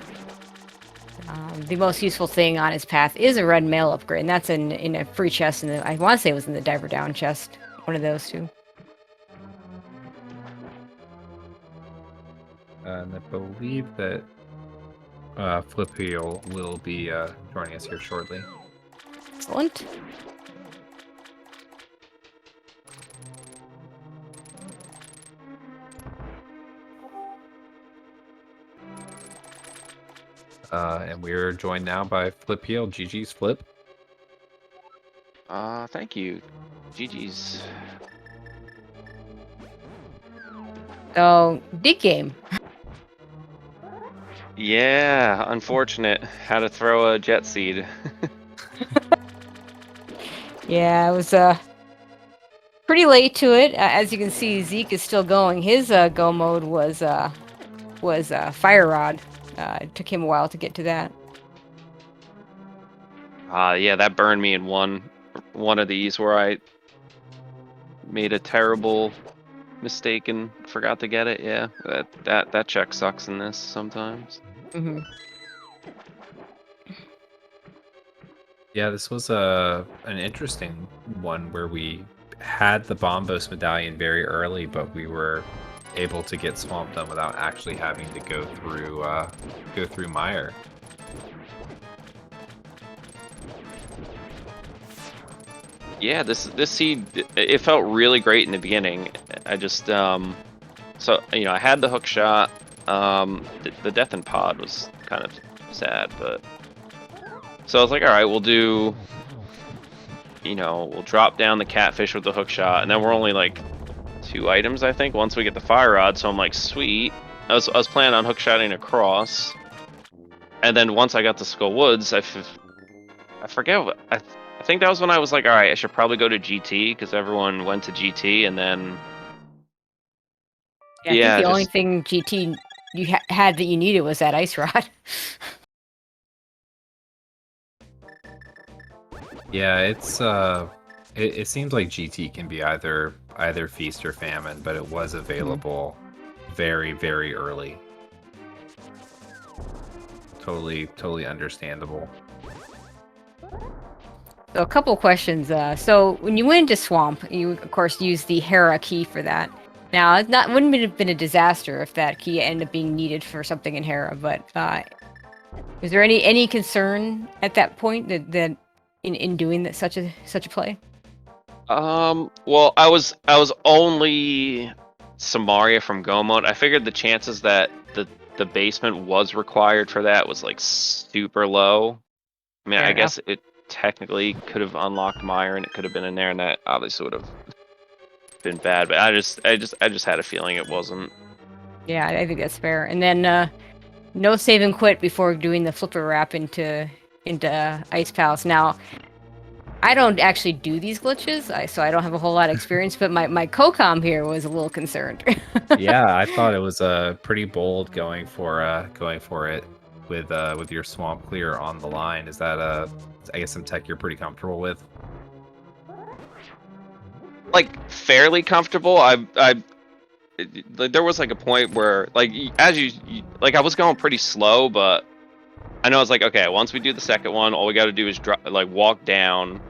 The most useful thing on his path is a red mail upgrade, and that's in a free chest. I want to say it was in the Diver Down chest. One of those two. And I believe that Flipheal will be joining us here shortly. Excellent. And we're joined now by Flipheal. GG's Flip. Thank you. GG's. So, big game. Yeah, unfortunate. Had to throw a jet seed. Yeah, it was pretty late to it. As you can see, Zeke is still going. His go mode was fire rod. It took him a while to get to that. Yeah, that burned me in one of these where I made a terrible mistake and forgot to get it. Yeah, that check sucks in this sometimes. Hmm. Yeah, this was an interesting one where we had the Bombos medallion very early, but we were able to get swamped on without actually having to go through Mire. Yeah, this seed, it felt really great in the beginning. I just so I had the hook shot. The death in pod was kind of sad, but so I was like, all right, we'll do. We'll drop down the catfish with the hook shot, and then we're only like 2 items, I think, once we get the fire rod. So I'm like, sweet. I was planning on hook shotting across, and then once I got to Skull Woods, I forget what I think that was when I was like, all right, I should probably go to GT because everyone went to GT, and then Yeah, I think the only thing GT you had that you needed was that ice rod. Yeah, it's it seems like GT can be either feast or famine, but it was available very, very early. Totally understandable. So a couple questions. So when you went into Swamp, you of course used the Hera key for that. Now, it wouldn't have been a disaster if that key ended up being needed for something in Hera, but is there any concern at that point that in doing that such a play? Well, I was only Samaria from Go mode. I figured the chances that the basement was required for that was like super low. I mean, Fair I enough. guess it technically could have unlocked Mire and it could have been in there, and that obviously would have been bad. But I just had a feeling it wasn't. Yeah, I think that's fair. And then no save and quit before doing the flipper wrap into Ice Palace. Now, I don't actually do these glitches, so I don't have a whole lot of experience. But my co-com here was a little concerned. Yeah, I thought it was pretty bold going for it with your swamp clear on the line. Is that I guess some tech you're pretty comfortable with? Like fairly comfortable. There was like a point where like as you like I was going pretty slow, but I know it's like, okay, once we do the second one, all we got to do is walk down,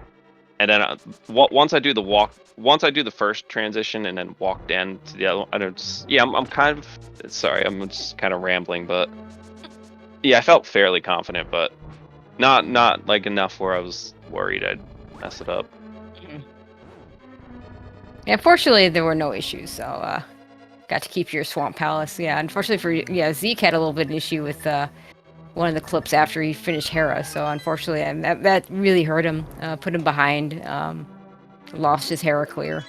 and then once I do the first transition and then walk down to the other one, I'm kind of sorry, I'm just kind of rambling, but yeah, I felt fairly confident, but not like enough where I was worried I'd mess it up. Yeah, fortunately, there were no issues, so got to keep your Swamp Palace. Yeah, unfortunately Zeke had a little bit of an issue with one of the clips after he finished Hera, so unfortunately that really hurt him, put him behind, lost his Hera clear.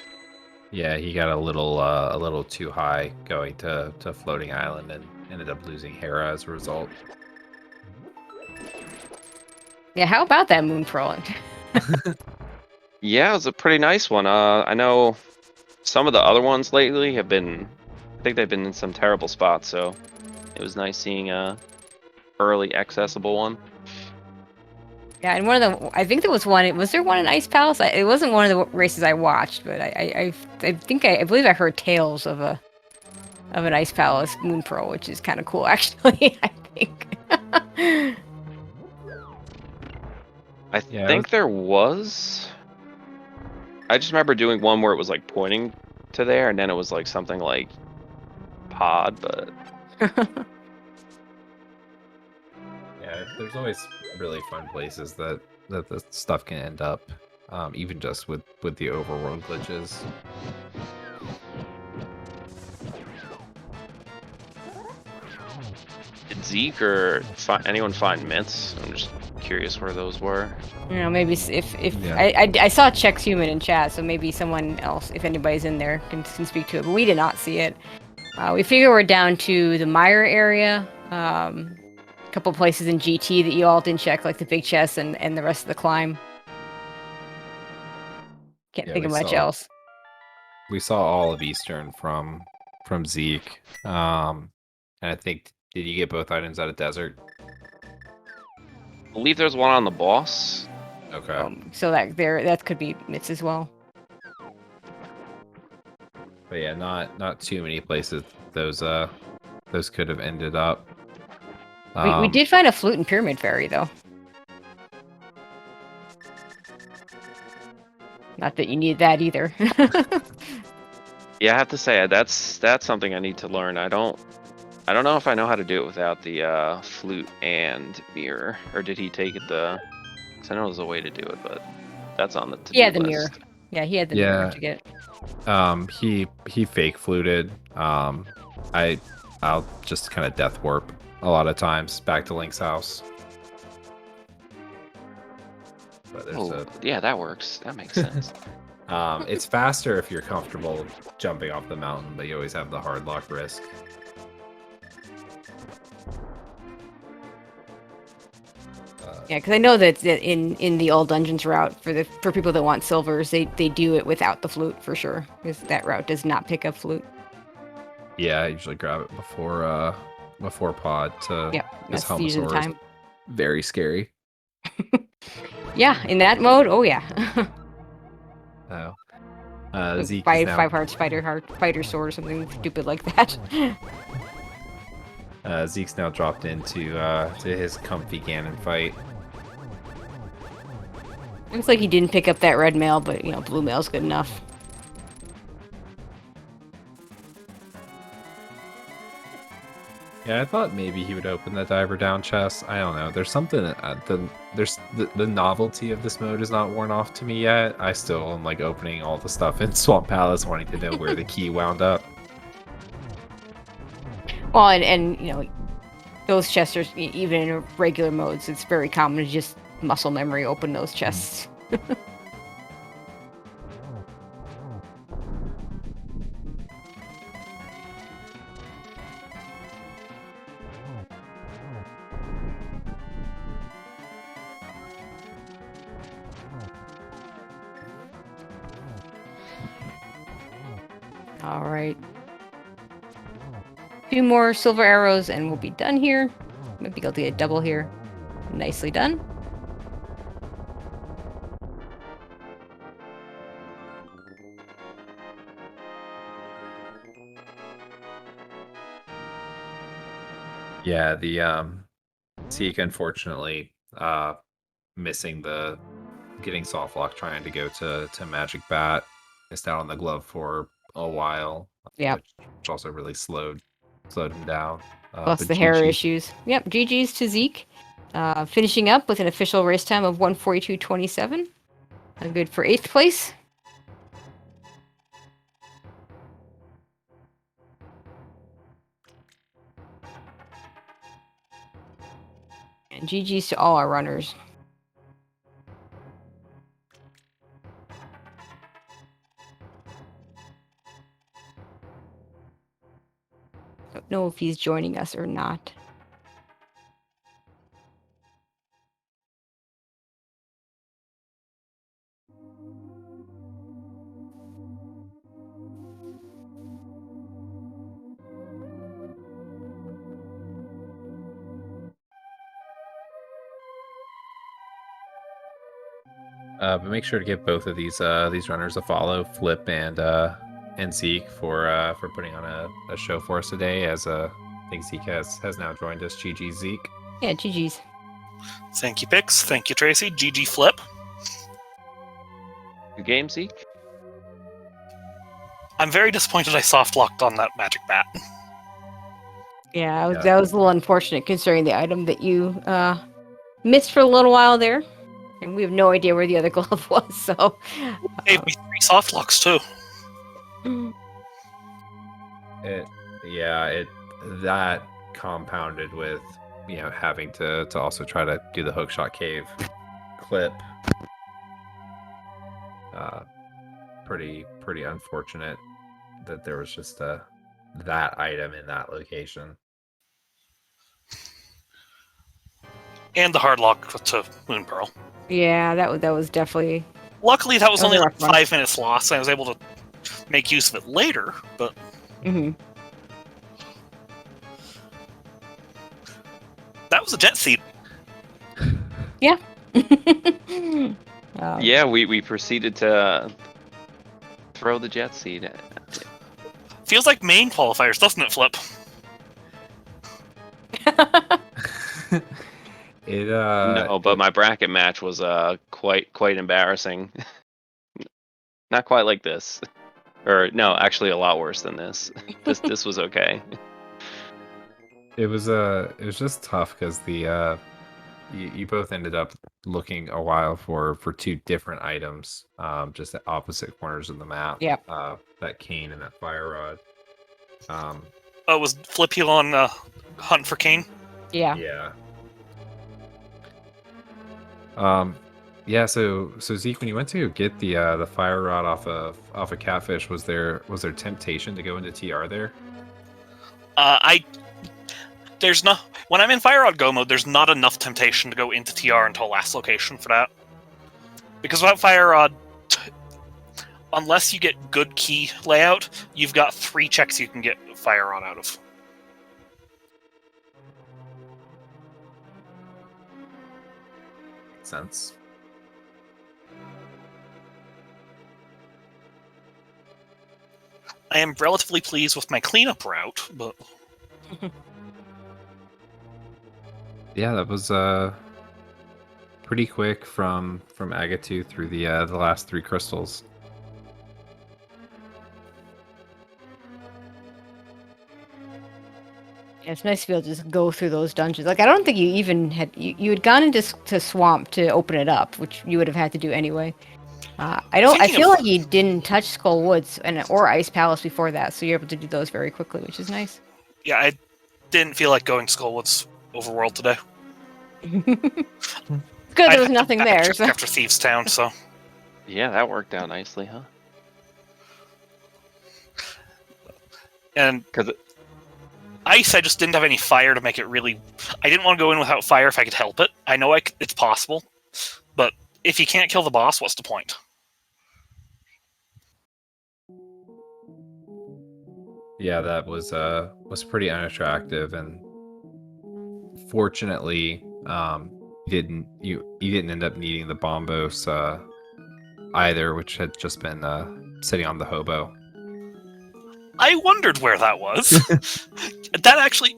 Yeah, he got a little too high going to Floating Island and ended up losing Hera as a result. Yeah, how about that Moon Pearl? Yeah, it was a pretty nice one. I know some of the other ones lately I think they've been in some terrible spots, so it was nice seeing a early accessible one. Yeah, and I think there was one. Was there one in Ice Palace? It wasn't one of the races I watched, but I believe I heard tales of an Ice Palace Moon Pearl, which is kind of cool, actually. I think. I think there was. I just remember doing one where it was like pointing to there, and then it was like something like pod, but Yeah, there's always really fun places that the stuff can end up, even just with the overworld glitches. Did Zeke or anyone find mints? I'm just curious where those were. You know, maybe if Yeah. I saw Check's human in chat, so maybe someone else, if anybody's in there, can speak to it. But we did not see it. We figure we're down to the Mire area. A couple places in GT that you all didn't check, like the big chest and the rest of the climb. Can't Yeah, think of we much saw- else. We saw all of Eastern from Zeke, and I think, did you get both items out of Desert? I believe there's one on the boss. Okay. So that could be myths as well. But yeah, not too many places those could have ended up. We did find a flute and pyramid fairy though. Not that you need that either. Yeah, I have to say that's something I need to learn. I don't know if I know how to do it without the flute and mirror, or did he take it the? 'Cause I know there's a way to do it, but that's on the to-do He had the list. mirror. Yeah, he had the mirror Yeah. to get. He fake fluted. I'll just kind of death warp a lot of times back to Link's house. But there's Oh, yeah, that works. That makes sense. it's faster if you're comfortable jumping off the mountain, but you always have the hard lock risk. Yeah, because I know that in the old dungeons route for people that want silvers, they do it without the flute for sure, because that route does not pick up flute. Yeah, I usually grab it before pod to. Yep, This that's usually the Helmasaur is time. very scary. Yeah, in that mode, oh yeah. Oh. Zeke is five now, heart fighter sword or something stupid like that. Zeke's now dropped into to his comfy Ganon fight. Looks like he didn't pick up that red mail, but you know, blue mail's good enough. Yeah, I thought maybe he would open the diver down chest. I don't know. There's something. The novelty of this mode is not worn off to me yet. I still am like opening all the stuff in Swamp Palace, wanting to know where the key wound up. Well, and you know, those chests are even in regular modes. It's very common to just muscle memory open those chests. All right. Few more silver arrows and we'll be done here. Maybe I'll do a double here. Nicely done. Yeah, the Zeke unfortunately missing the getting soft lock, trying to go to Magic Bat. Missed out on the glove for a while. Yeah. Which also really slowed him down. Plus but the hair GG. issues. Yep, GG's to Zeke. Finishing up with an official race time of 1:42.27. Good for 8th place. And GG's to all our runners. Don't know if he's joining us or not. But make sure to give both of these runners a follow, Flip and Zeke, for putting on a show for us today. As I think Zeke has now joined us. GG Zeke. Yeah, GG's. Thank you, Pix. Thank you, Tracy. GG Flip. Good game, Zeke. I'm very disappointed I soft locked on that magic bat. Yeah, Yeah. that was a little unfortunate considering the item that you missed for a little while there. And we have no idea where the other glove was, so... Gave me 3 soft locks too. That compounded with having to also try to do the hookshot cave clip. Pretty unfortunate that there was just that item in that location. And the hard lock to Moon Pearl. Yeah, that was definitely... Luckily, that was That was only a like rough one. 5 minutes lost, and I was able to make use of it later, but hmm that was a jet seat. Yeah, we proceeded to throw the jet seed. Feels like main qualifiers, doesn't it, Flip? No, but my bracket match was quite embarrassing. Not quite like this, or no, actually a lot worse than this. This was okay. It was just tough because you both ended up looking a while for 2 different items, just at opposite corners of the map. Yep. That cane and that fire rod. Was Flipheal on Hunt for Kane? Yeah. Yeah. Yeah. So Zeke, when you went to get the fire rod off of Catfish, was there temptation to go into TR there? There's no. When I'm in Fire Rod Go mode, there's not enough temptation to go into TR until last location for that. Because without Fire Rod, unless you get good key layout, you've got 3 checks you can get Fire Rod out of. Makes sense. I am relatively pleased with my cleanup route, but Yeah, that was pretty quick from Agahnim through the last 3 crystals. Yeah, it's nice to be able to just go through those dungeons. Like, I don't think you even had... You had gone into to Swamp to open it up, which you would have had to do anyway. I feel like you didn't touch Skull Woods or Ice Palace before that, so you're able to do those very quickly, which is nice. yeah, I didn't feel like going Skullwoods Overworld today. Good, there was nothing there. So. After Thieves Town, so... Yeah, that worked out nicely, huh? And Because Ice, I just didn't have any fire to make it really... I didn't want to go in without fire if I could help it. I know it's possible, but if you can't kill the boss, what's the point? Yeah, that was pretty unattractive, and fortunately, you didn't end up needing the bombos either, which had just been sitting on the hobo. I wondered where that was. That actually,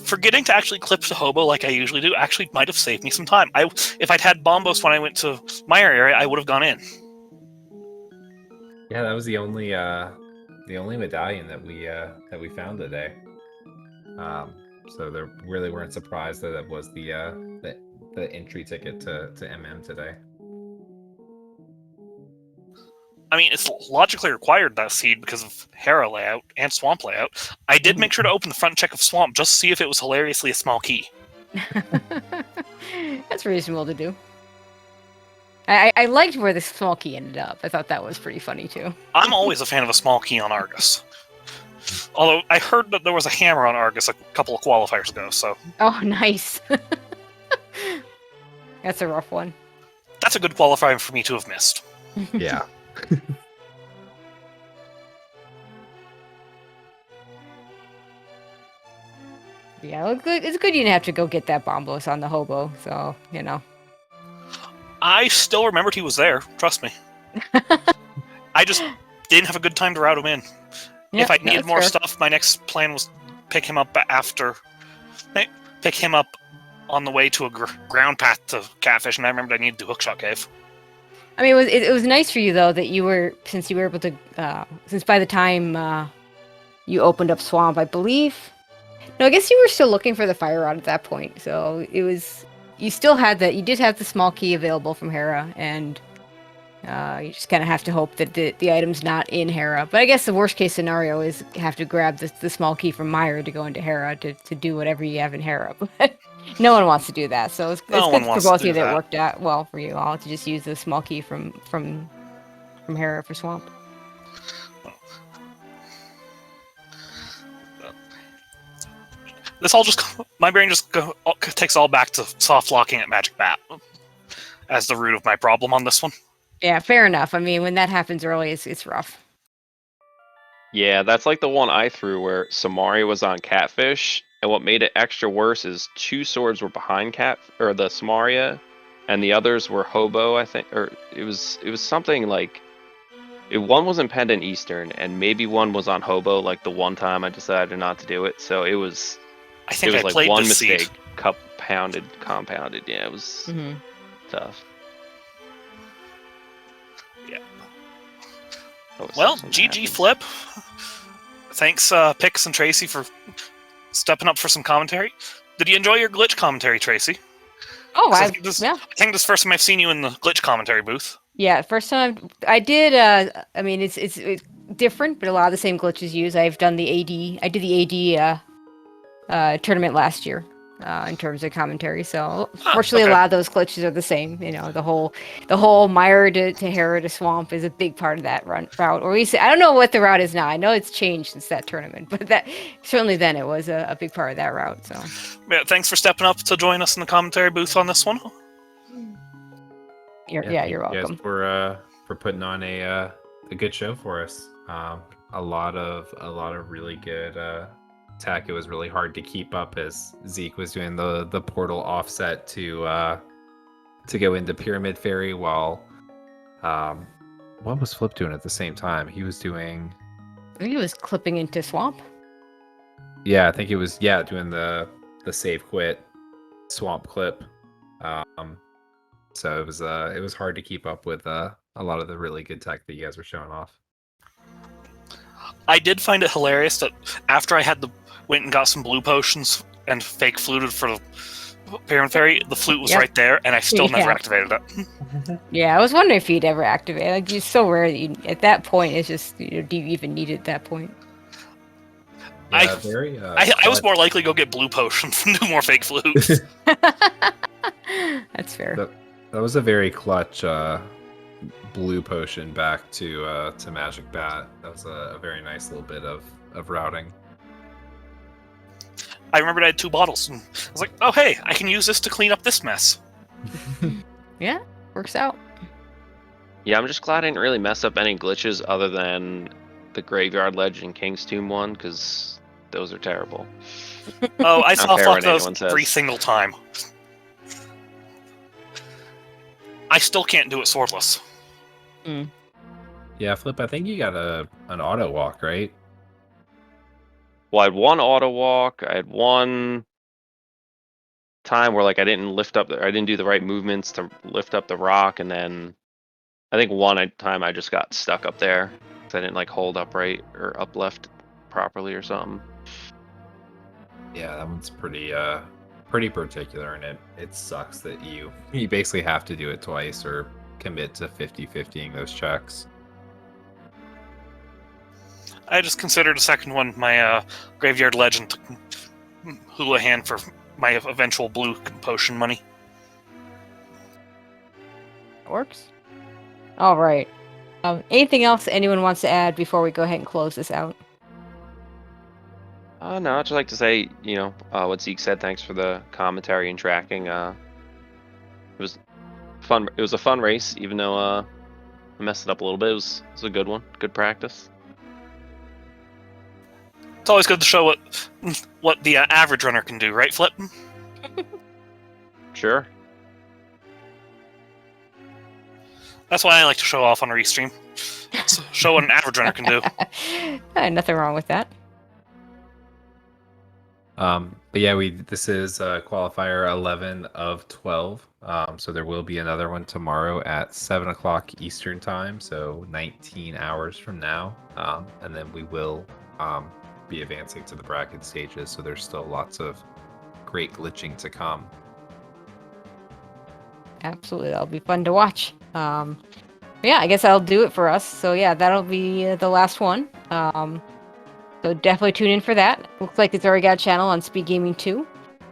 forgetting to actually clip the hobo like I usually do, actually might have saved me some time. If I'd had bombos when I went to my area, I would have gone in. Yeah, that was the only medallion that we found today. So they really weren't surprised that it was the entry ticket to MM today. I mean, it's logically required, that seed, because of Hera layout and Swamp layout. I did make sure to open the front check of Swamp just to see if it was hilariously a small key. That's reasonable to do. I liked where the small key ended up. I thought that was pretty funny, too. I'm always a fan of a small key on Argus. Although, I heard that there was a hammer on Argus a couple of qualifiers ago, so... Oh, nice. That's a rough one. That's a good qualifier for me to have missed. Yeah. Yeah, it's good you didn't have to go get that bombos on the hobo, so, you know. I still remembered he was there, trust me. I just didn't have a good time to route him in. If I needed more stuff, my next plan was pick him up on the way to a ground path to Catfish, and I remembered I needed to do Hookshot Cave. I mean, it was nice for you, though, that since you were able to, since by the time you opened up Swamp, I believe No, I guess you were still looking for the fire rod at that point. So it was. You still had that. You did have the small key available from Hera, and you just kind of have to hope that the item's not in Hera. But I guess the worst case scenario is have to grab the small key from Meyer to go into Hera to do whatever you have in Hera. But no one wants to do that. So it's No good one for wants both to of you do that that. worked out well for you all to just use the small key from Hera for Swamp. This all just my brain just takes all back to soft locking at Magic Bat as the root of my problem on this one. Yeah, fair enough. I mean, when that happens early, it's rough. Yeah, that's like the one I threw where Samaria was on Catfish, and what made it extra worse is 2 swords were behind the Samaria, and the others were Hobo, I think, or it was something like one was in Pendant Eastern, and maybe one was on Hobo. Like the one time I decided not to do it, so it was. I think I like played one this mistake, seed. compounded. Yeah, it was tough. Yeah. That was Well, something GG happens. Flip. Thanks, Pix and Tracy, for stepping up for some commentary. Did you enjoy your glitch commentary, Tracy? Oh, 'Cause I I think this yeah. is the first time I've seen you in the glitch commentary booth. Yeah, first time I did. I mean, it's different, but a lot of the same glitches used. I've done the AD. I did the AD tournament last year in terms of commentary. So fortunately, okay. a lot of those glitches are the same. You know, the whole Mire to Hera to Swamp is a big part of that route. Or at least I don't know what the route is now. I know it's changed since that tournament, but that certainly then it was a big part of that route. So Yeah, thanks for stepping up to join us in the commentary booth on this one. you're Thank you welcome. guys for putting on a good show for us. A lot of really good tech. It was really hard to keep up as Zeke was doing the portal offset to go into Pyramid Fairy while what was Flip doing at the same time? He was doing I think it was clipping into Swamp. I think it was doing the save quit swamp clip. So it was hard to keep up with a lot of the really good tech that you guys were showing off. I did find it hilarious that after I went and got some blue potions and fake fluted for the Pyramid Fairy, the flute was Yep. right there, and I still never Yeah. activated it. Yeah, I was wondering if you'd ever activate. Like, it's so rare that you at that point. It's just do you even need it at that point? Yeah, I was more likely to go get blue potions and do more fake flutes. That's fair. That was a very clutch blue potion back to Magic Bat. That was a very nice little bit of routing. I remembered I had 2 bottles, and I was like, oh hey, I can use this to clean up this mess. Yeah, works out. Yeah, I'm just glad I didn't really mess up any glitches other than the Graveyard Ledge and King's Tomb one, because those are terrible. Oh, I Not saw fair fuck what those anyone says. every single time. I still can't do it swordless. Yeah, Flip, I think you got an auto walk, right? Well, I had one auto walk. I had one time where like I didn't do the right movements to lift up the rock, and then I think one time I just got stuck up there because I didn't like hold upright or up left properly or something. Yeah, that one's pretty particular, and it sucks that you basically have to do it twice or commit to 50-50ing those checks. I just considered a second one my Graveyard Legend Houlihan for my eventual blue potion money. That works. All right. Anything else anyone wants to add before we go ahead and close this out? No, I'd just like to say, what Zeke said. Thanks for the commentary and tracking. It was fun. It was a fun race, even though I messed it up a little bit. It was a good one. Good practice. It's always good to show what the average runner can do, right, Flip? Sure. That's why I like to show off on a restream. Show what an average runner can do. Nothing wrong with that. But yeah, this is qualifier 11 of 12. So there will be another one tomorrow at 7 o'clock Eastern time, so 19 hours from now. And then we will be advancing to the bracket stages, so there's still lots of great glitching to come. Absolutely, that'll be fun to watch. Yeah, I guess that'll do it for us. So yeah, that'll be the last one. So definitely tune in for that. Looks like it's already got a channel on SpeedGaming too.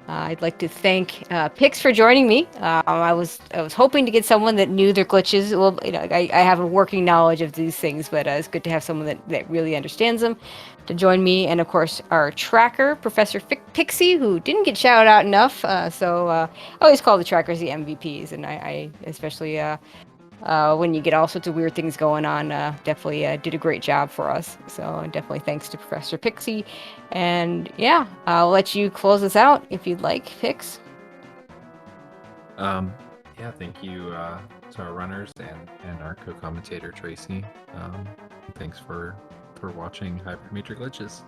I'd like to thank Pix for joining me. I was hoping to get someone that knew their glitches. Well, I have a working knowledge of these things, but it's good to have someone that really understands them to join me. And of course, our tracker, Professor Pixie, who didn't get shouted out enough. So I always call the trackers the MVPs, and I especially when you get all sorts of weird things going on, definitely did a great job for us. So definitely thanks to Professor Pixie. And yeah, I'll let you close us out if you'd like, Pix. Yeah, thank you to our runners and our co-commentator Tracy. Thanks for watching Hyper Major Glitches.